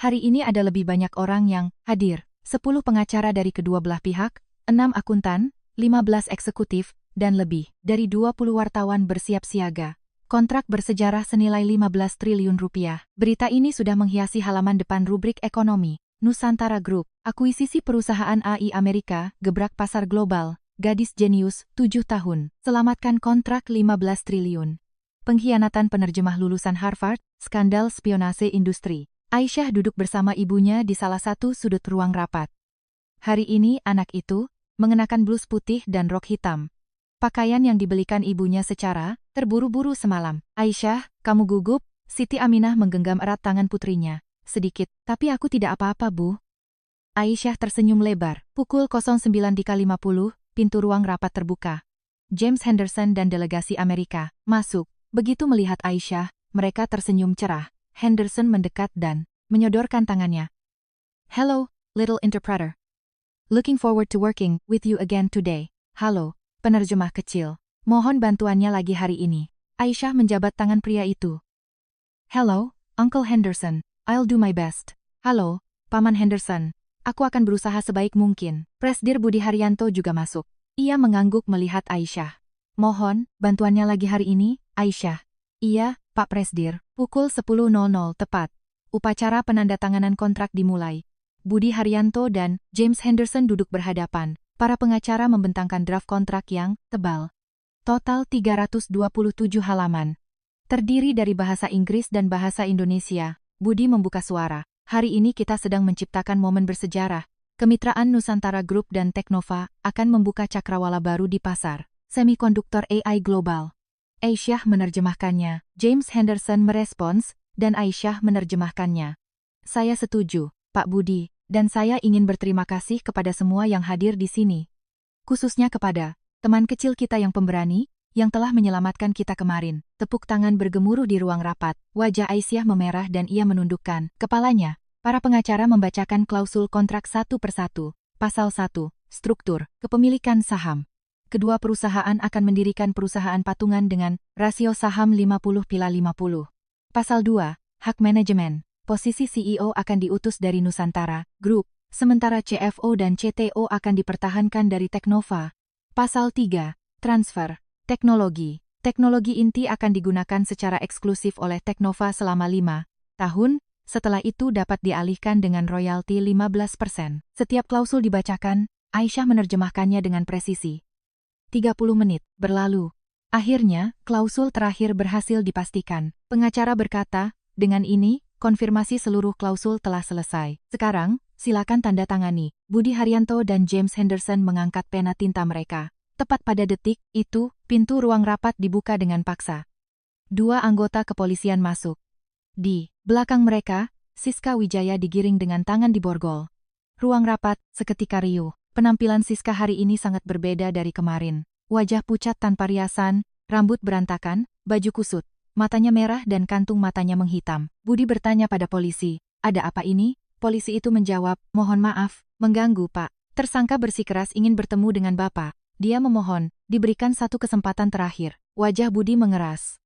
Speaker 1: Hari ini ada lebih banyak orang yang hadir. 10 pengacara dari kedua belah pihak, 6 akuntan, 15 eksekutif, dan lebih dari 20 wartawan bersiap siaga. Kontrak bersejarah senilai 15 triliun rupiah. Berita ini sudah menghiasi halaman depan rubrik ekonomi. Nusantara Group, akuisisi perusahaan AI Amerika, gebrak pasar global. Gadis jenius, 7 tahun. Selamatkan kontrak 15 triliun. Pengkhianatan penerjemah lulusan Harvard, skandal spionase industri. Aisyah duduk bersama ibunya di salah satu sudut ruang rapat. Hari ini anak itu mengenakan blus putih dan rok hitam. Pakaian yang dibelikan ibunya secara terburu-buru semalam. Aisyah, kamu gugup? Siti Aminah menggenggam erat tangan putrinya. Sedikit, tapi aku tidak apa-apa, Bu. Aisyah tersenyum lebar. Pukul 09.50, pintu ruang rapat terbuka. James Henderson dan delegasi Amerika masuk. Begitu melihat Aisyah, mereka tersenyum cerah. Henderson mendekat dan menyodorkan tangannya. Hello, little interpreter. Looking forward to working with you again today. Halo. Penerjemah kecil. Mohon bantuannya lagi hari ini. Aisyah menjabat tangan pria itu. Hello, Uncle Henderson. I'll do my best. Halo, Paman Henderson. Aku akan berusaha sebaik mungkin. Presdir Budi Haryanto juga masuk. Ia mengangguk melihat Aisyah. Mohon, bantuannya lagi hari ini, Aisyah. Iya, Pak Presdir. Pukul 10.00 tepat. Upacara penandatanganan kontrak dimulai. Budi Haryanto dan James Henderson duduk berhadapan. Para pengacara membentangkan draft kontrak yang tebal. Total 327 halaman. Terdiri dari bahasa Inggris dan bahasa Indonesia. Budi membuka suara. Hari ini kita sedang menciptakan momen bersejarah. Kemitraan Nusantara Group dan Teknova akan membuka cakrawala baru di pasar semikonduktor AI global. Aisyah menerjemahkannya, James Henderson merespons, dan Aisyah menerjemahkannya. Saya setuju, Pak Budi, dan saya ingin berterima kasih kepada semua yang hadir di sini. Khususnya kepada teman kecil kita yang pemberani, yang telah menyelamatkan kita kemarin. Tepuk tangan bergemuruh di ruang rapat. Wajah Aisyah memerah dan ia menundukkan kepalanya. Para pengacara membacakan klausul kontrak satu persatu. Pasal 1, struktur, kepemilikan saham. Kedua perusahaan akan mendirikan perusahaan patungan dengan rasio saham 50/50. Pasal 2, hak manajemen. Posisi CEO akan diutus dari Nusantara Group, sementara CFO dan CTO akan dipertahankan dari Teknova. Pasal 3, transfer. Teknologi. Teknologi inti akan digunakan secara eksklusif oleh Teknova selama 5 tahun, setelah itu dapat dialihkan dengan royalti 15%. Setiap klausul dibacakan, Aisyah menerjemahkannya dengan presisi. 30 menit berlalu. Akhirnya, klausul terakhir berhasil dipastikan. Pengacara berkata, dengan ini, konfirmasi seluruh klausul telah selesai. Sekarang, silakan tanda tangani. Budi Haryanto dan James Henderson mengangkat pena tinta mereka. Tepat pada detik itu, pintu ruang rapat dibuka dengan paksa. 2 anggota kepolisian masuk. Di belakang mereka, Siska Wijaya digiring dengan tangan di borgol. Ruang rapat seketika riuh. Penampilan Siska hari ini sangat berbeda dari kemarin. Wajah pucat tanpa riasan, rambut berantakan, baju kusut, matanya merah dan kantung matanya menghitam. Budi bertanya pada polisi, "Ada apa ini?" Polisi itu menjawab, "Mohon maaf, mengganggu Pak. Tersangka bersikeras ingin bertemu dengan Bapak. Dia memohon, diberikan satu kesempatan terakhir." Wajah Budi mengeras.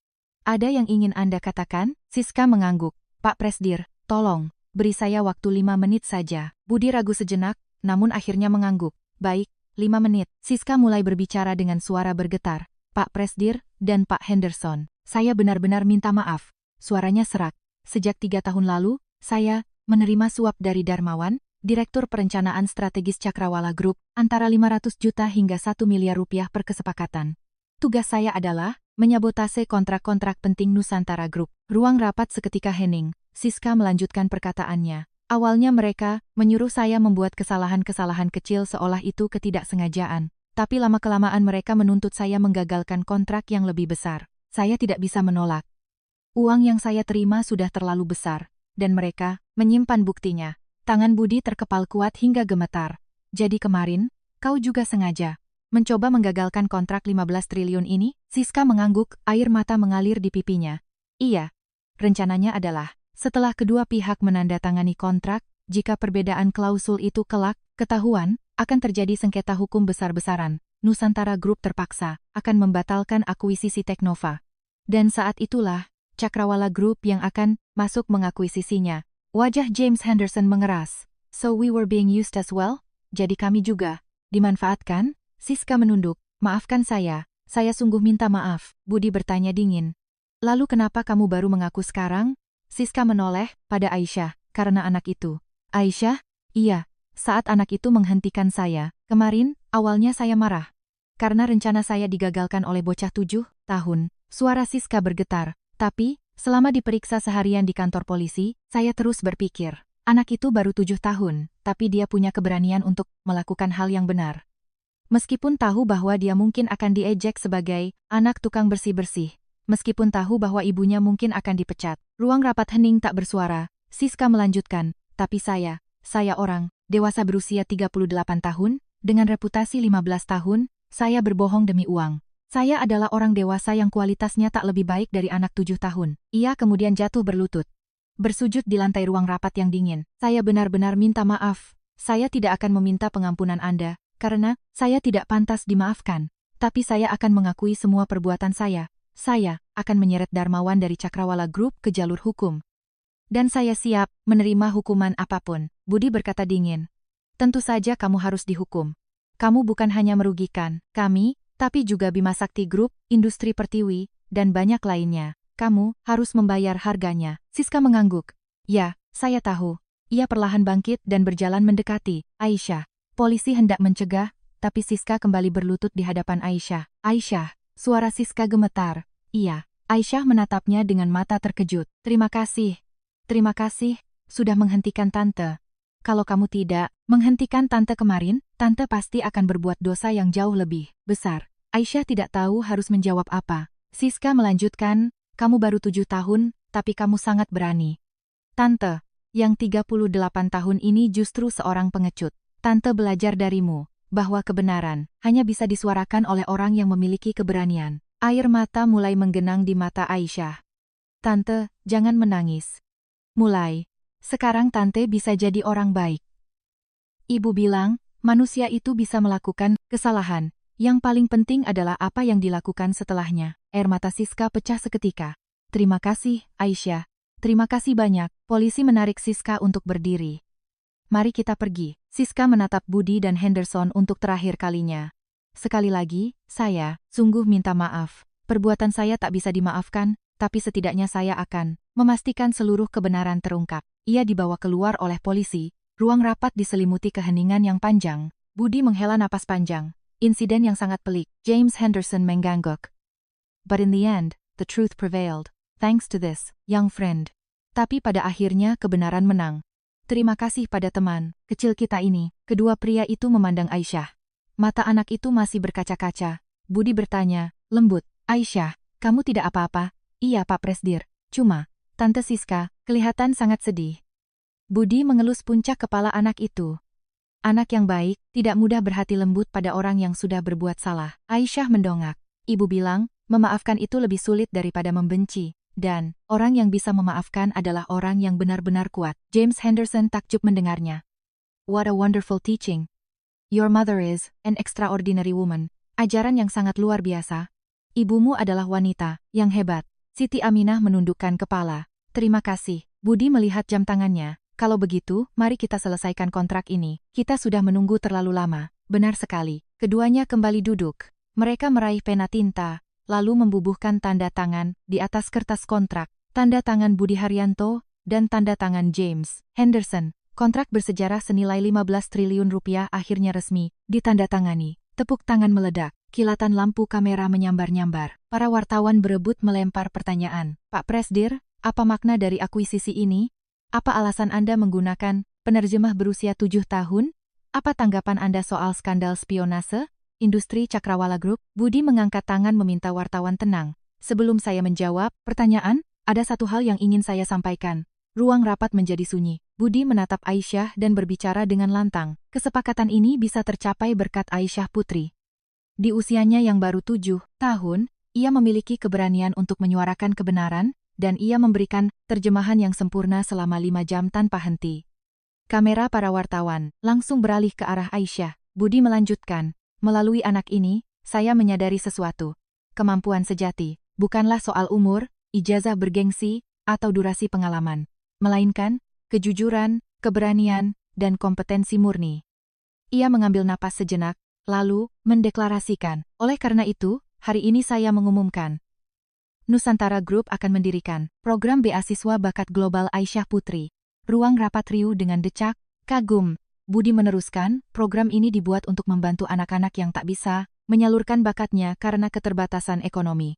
Speaker 1: "Ada yang ingin Anda katakan?" Siska mengangguk. "Pak Presdir, tolong, beri saya waktu 5 menit saja." Budi ragu sejenak, namun akhirnya mengangguk. "Baik, 5 menit. Siska mulai berbicara dengan suara bergetar. "Pak Presdir dan Pak Henderson, saya benar-benar minta maaf." Suaranya serak. "Sejak 3 tahun lalu, saya menerima suap dari Darmawan, Direktur Perencanaan Strategis Cakrawala Group, antara 500 juta hingga 1 miliar rupiah per kesepakatan. Tugas saya adalah menyabotase kontrak-kontrak penting Nusantara Group." Ruang rapat seketika hening. Siska melanjutkan perkataannya. "Awalnya mereka menyuruh saya membuat kesalahan-kesalahan kecil seolah itu ketidaksengajaan. Tapi lama-kelamaan mereka menuntut saya menggagalkan kontrak yang lebih besar. Saya tidak bisa menolak. Uang yang saya terima sudah terlalu besar. Dan mereka menyimpan buktinya." Tangan Budi terkepal kuat hingga gemetar. "Jadi kemarin, kau juga sengaja mencoba menggagalkan kontrak 15 triliun ini?" Siska mengangguk, air mata mengalir di pipinya. "Iya. Rencananya adalah, setelah kedua pihak menandatangani kontrak, jika perbedaan klausul itu kelak ketahuan, akan terjadi sengketa hukum besar-besaran. Nusantara Group terpaksa akan membatalkan akuisisi Teknova. Dan saat itulah, Cakrawala Group yang akan masuk mengakuisisinya." Wajah James Henderson mengeras. "So we were being used as well?" Jadi kami juga dimanfaatkan? Siska menunduk. "Maafkan saya sungguh minta maaf." Budi bertanya dingin. "Lalu kenapa kamu baru mengaku sekarang?" Siska menoleh pada Aisyah, "Karena anak itu." "Aisyah?" "Iya, saat anak itu menghentikan saya. Kemarin, awalnya saya marah. Karena rencana saya digagalkan oleh bocah 7 tahun. Suara Siska bergetar. "Tapi, selama diperiksa seharian di kantor polisi, saya terus berpikir, anak itu baru 7 tahun, tapi dia punya keberanian untuk melakukan hal yang benar. Meskipun tahu bahwa dia mungkin akan diejek sebagai anak tukang bersih-bersih. Meskipun tahu bahwa ibunya mungkin akan dipecat." Ruang rapat hening tak bersuara. Siska melanjutkan, "Tapi saya orang dewasa berusia 38 tahun, dengan reputasi 15 tahun, saya berbohong demi uang. Saya adalah orang dewasa yang kualitasnya tak lebih baik dari anak 7 tahun." Ia kemudian jatuh berlutut. Bersujud di lantai ruang rapat yang dingin. "Saya benar-benar minta maaf. Saya tidak akan meminta pengampunan Anda, karena saya tidak pantas dimaafkan. Tapi saya akan mengakui semua perbuatan saya. Saya akan menyeret Darmawan dari Cakrawala Group ke jalur hukum. Dan saya siap menerima hukuman apapun." Budi berkata dingin. tentu saja kamu harus dihukum. Kamu bukan hanya merugikan kami, tapi juga Bima Sakti Group, industri Pertiwi, dan banyak lainnya. Kamu harus membayar harganya. Siska mengangguk. Ya, saya tahu. Ia perlahan bangkit dan berjalan mendekati Aisyah. Polisi hendak mencegah, tapi Siska kembali berlutut di hadapan Aisyah. Aisyah, suara Siska gemetar. Iya. Aisyah menatapnya dengan mata terkejut. Terima kasih. Terima kasih, sudah menghentikan Tante. Kalau kamu tidak menghentikan Tante kemarin, Tante pasti akan berbuat dosa yang jauh lebih besar. Aisyah tidak tahu harus menjawab apa. Siska melanjutkan, kamu baru 7 tahun, tapi kamu sangat berani. Tante, yang 38 tahun ini justru seorang pengecut. Tante belajar darimu, bahwa kebenaran hanya bisa disuarakan oleh orang yang memiliki keberanian. Air mata mulai menggenang di mata Aisyah. Tante, jangan menangis. Mulai. Sekarang Tante bisa jadi orang baik. Ibu bilang, manusia itu bisa melakukan kesalahan. Yang paling penting adalah apa yang dilakukan setelahnya. Air mata Siska pecah seketika. Terima kasih, Aisyah. Terima kasih banyak. Polisi menarik Siska untuk berdiri. Mari kita pergi. Siska menatap Budi dan Henderson untuk terakhir kalinya. Sekali lagi, saya sungguh minta maaf. Perbuatan saya tak bisa dimaafkan, tapi setidaknya saya akan memastikan seluruh kebenaran terungkap. Ia dibawa keluar oleh polisi. Ruang rapat diselimuti keheningan yang panjang. Budi menghela napas panjang. Insiden yang sangat pelik. James Henderson mengangguk. But in the end, the truth prevailed. Thanks to this, young friend. Tapi pada akhirnya kebenaran menang. Terima kasih pada teman kecil kita ini. Kedua pria itu memandang Aisyah. Mata anak itu masih berkaca-kaca. Budi bertanya, lembut, Aisyah, kamu tidak apa-apa? Iya Pak Presdir, cuma, Tante Siska, kelihatan sangat sedih. Budi mengelus puncak kepala anak itu. Anak yang baik, tidak mudah berhati lembut pada orang yang sudah berbuat salah. Aisyah mendongak. Ibu bilang, memaafkan itu lebih sulit daripada membenci. Dan, orang yang bisa memaafkan adalah orang yang benar-benar kuat. James Henderson takjub mendengarnya. What a wonderful teaching. Your mother is an extraordinary woman. Ajaran yang sangat luar biasa. Ibumu adalah wanita yang hebat. Siti Aminah menundukkan kepala. Terima kasih. Budi melihat jam tangannya. Kalau begitu, mari kita selesaikan kontrak ini. Kita sudah menunggu terlalu lama. Benar sekali. Keduanya kembali duduk. Mereka meraih pena tinta, lalu membubuhkan tanda tangan di atas kertas kontrak. Tanda tangan Budi Haryanto dan tanda tangan James Henderson. Kontrak bersejarah senilai 15 triliun rupiah akhirnya resmi ditandatangani. Tepuk tangan meledak. Kilatan lampu kamera menyambar-nyambar. Para wartawan berebut melempar pertanyaan. Pak Presdir, apa makna dari akuisisi ini? Apa alasan Anda menggunakan penerjemah berusia 7 tahun? Apa tanggapan Anda soal skandal spionase? Industri Cakrawala Group? Budi mengangkat tangan meminta wartawan tenang. Sebelum saya menjawab pertanyaan, ada satu hal yang ingin saya sampaikan. Ruang rapat menjadi sunyi. Budi menatap Aisyah dan berbicara dengan lantang. Kesepakatan ini bisa tercapai berkat Aisyah Putri. Di usianya yang baru 7 tahun, ia memiliki keberanian untuk menyuarakan kebenaran, dan ia memberikan terjemahan yang sempurna selama 5 jam tanpa henti. Kamera para wartawan langsung beralih ke arah Aisyah. Budi melanjutkan, melalui anak ini, saya menyadari sesuatu. Kemampuan sejati bukanlah soal umur, ijazah bergengsi, atau durasi pengalaman, melainkan kejujuran, keberanian, dan kompetensi murni. Ia mengambil napas sejenak, lalu mendeklarasikan, oleh karena itu, hari ini saya mengumumkan, Nusantara Group akan mendirikan program beasiswa bakat global Aisyah Putri. Ruang rapat riuh dengan decak kagum. Budi meneruskan, program ini dibuat untuk membantu anak-anak yang tak bisa menyalurkan bakatnya karena keterbatasan ekonomi.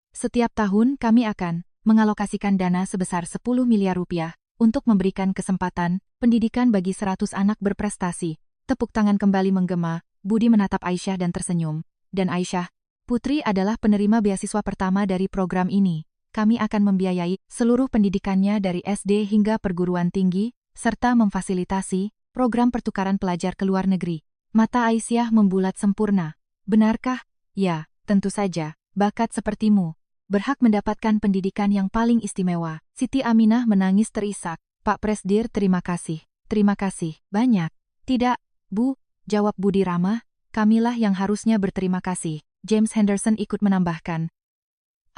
Speaker 1: Setiap tahun kami akan mengalokasikan dana sebesar 10 miliar rupiah untuk memberikan kesempatan pendidikan bagi 100 anak berprestasi. Tepuk tangan kembali menggema. Budi menatap Aisyah dan tersenyum. Dan Aisyah Putri adalah penerima beasiswa pertama dari program ini. Kami akan membiayai seluruh pendidikannya dari SD hingga perguruan tinggi, serta memfasilitasi program pertukaran pelajar ke luar negeri. Mata Aisyah membulat sempurna. Benarkah? Ya, tentu saja. Bakat sepertimu berhak mendapatkan pendidikan yang paling istimewa. Siti Aminah menangis terisak. Pak Presdir, terima kasih. Terima kasih. Banyak. Tidak, Bu, jawab Budi ramah. Kamilah yang harusnya berterima kasih. James Henderson ikut menambahkan.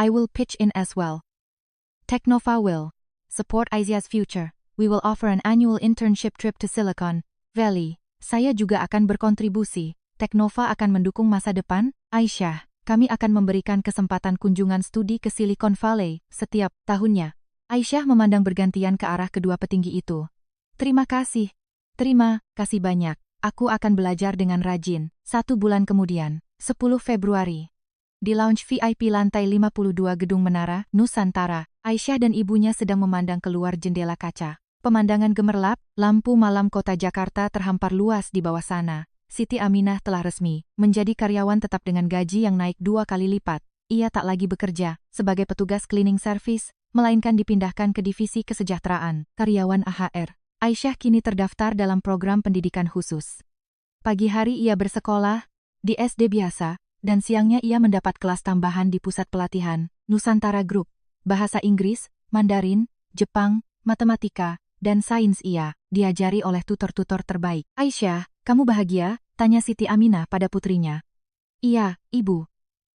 Speaker 1: I will pitch in as well. Teknova will support Aisyah's future. We will offer an annual internship trip to Silicon Valley. Saya juga akan berkontribusi. Teknova akan mendukung masa depan, Aisyah. Kami akan memberikan kesempatan kunjungan studi ke Silicon Valley setiap tahunnya. Aisyah memandang bergantian ke arah kedua petinggi itu. Terima kasih. Terima kasih banyak. Aku akan belajar dengan rajin. 1 bulan kemudian, 10 Februari. Di lounge VIP lantai 52 Gedung Menara, Nusantara, Aisyah dan ibunya sedang memandang keluar jendela kaca. Pemandangan gemerlap, lampu malam kota Jakarta terhampar luas di bawah sana. Siti Aminah telah resmi menjadi karyawan tetap dengan gaji yang naik 2 kali lipat. Ia tak lagi bekerja sebagai petugas cleaning service, melainkan dipindahkan ke divisi kesejahteraan karyawan AHR. Aisyah kini terdaftar dalam program pendidikan khusus. Pagi hari ia bersekolah di SD biasa, dan siangnya ia mendapat kelas tambahan di pusat pelatihan Nusantara Group. Bahasa Inggris, Mandarin, Jepang, matematika, dan sains ia diajari oleh tutor-tutor terbaik. Aisyah, kamu bahagia? Tanya Siti Aminah pada putrinya. Iya, Ibu.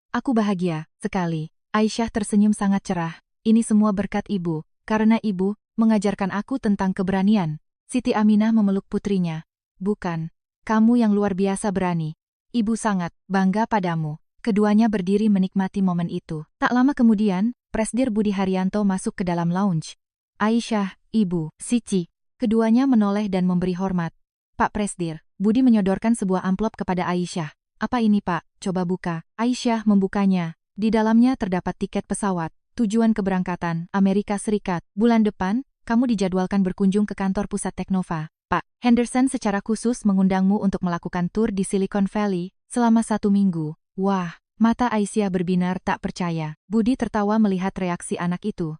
Speaker 1: Aku bahagia sekali. Aisyah tersenyum sangat cerah. Ini semua berkat Ibu, karena Ibu mengajarkan aku tentang keberanian. Siti Aminah memeluk putrinya. Bukan, kamu yang luar biasa berani. Ibu sangat bangga padamu. Keduanya berdiri menikmati momen itu. Tak lama kemudian, Presdir Budi Haryanto masuk ke dalam lounge. Aisyah, Ibu, Sici. Keduanya menoleh dan memberi hormat. Pak Presdir, Budi menyodorkan sebuah amplop kepada Aisyah. Apa ini Pak? Coba buka. Aisyah membukanya. Di dalamnya terdapat tiket pesawat. Tujuan keberangkatan, Amerika Serikat. Bulan depan, kamu dijadwalkan berkunjung ke kantor pusat Teknova. Pak Henderson secara khusus mengundangmu untuk melakukan tur di Silicon Valley selama 1 minggu. Wah, mata Aisyah berbinar tak percaya. Budi tertawa melihat reaksi anak itu.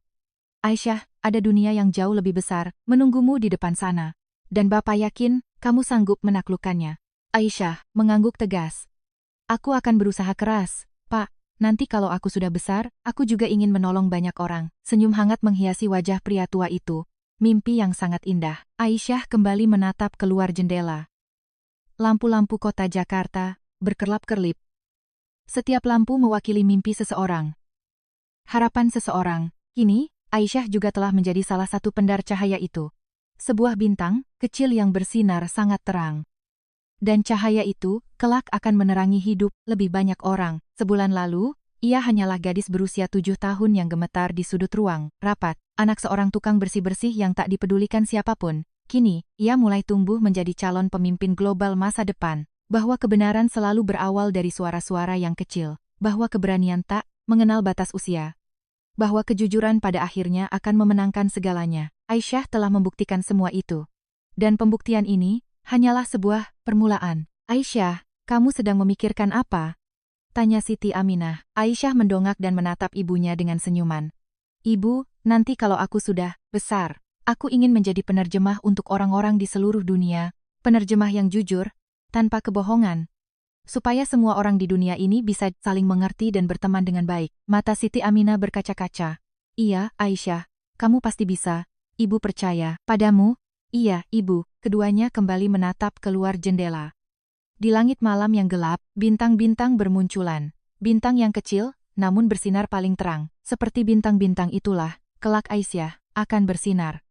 Speaker 1: Aisyah, ada dunia yang jauh lebih besar menunggumu di depan sana. Dan Bapak yakin, kamu sanggup menaklukkannya. Aisyah mengangguk tegas. Aku akan berusaha keras, Pak. Nanti kalau aku sudah besar, aku juga ingin menolong banyak orang. Senyum hangat menghiasi wajah pria tua itu. Mimpi yang sangat indah. Aisyah kembali menatap keluar jendela. Lampu-lampu kota Jakarta berkerlap-kerlip. Setiap lampu mewakili mimpi seseorang. Harapan seseorang. Kini, Aisyah juga telah menjadi salah satu pendar cahaya itu. Sebuah bintang kecil yang bersinar sangat terang. Dan cahaya itu kelak akan menerangi hidup lebih banyak orang. Sebulan lalu, ia hanyalah gadis berusia 7 tahun yang gemetar di sudut ruang rapat. Anak seorang tukang bersih-bersih yang tak dipedulikan siapapun. Kini, ia mulai tumbuh menjadi calon pemimpin global masa depan. Bahwa kebenaran selalu berawal dari suara-suara yang kecil. Bahwa keberanian tak mengenal batas usia. Bahwa kejujuran pada akhirnya akan memenangkan segalanya. Aisyah telah membuktikan semua itu. Dan pembuktian ini hanyalah sebuah permulaan. Aisyah, kamu sedang memikirkan apa? Tanya Siti Aminah. Aisyah mendongak dan menatap ibunya dengan senyuman. Ibu, nanti kalau aku sudah besar, aku ingin menjadi penerjemah untuk orang-orang di seluruh dunia, penerjemah yang jujur, tanpa kebohongan. Supaya semua orang di dunia ini bisa saling mengerti dan berteman dengan baik. Mata Siti Aminah berkaca-kaca. Iya, Aisyah, kamu pasti bisa. Ibu percaya padamu. Iya, Ibu. Keduanya kembali menatap keluar jendela. Di langit malam yang gelap, bintang-bintang bermunculan. Bintang yang kecil, namun bersinar paling terang. Seperti bintang-bintang itulah, kelak Aisyah akan bersinar.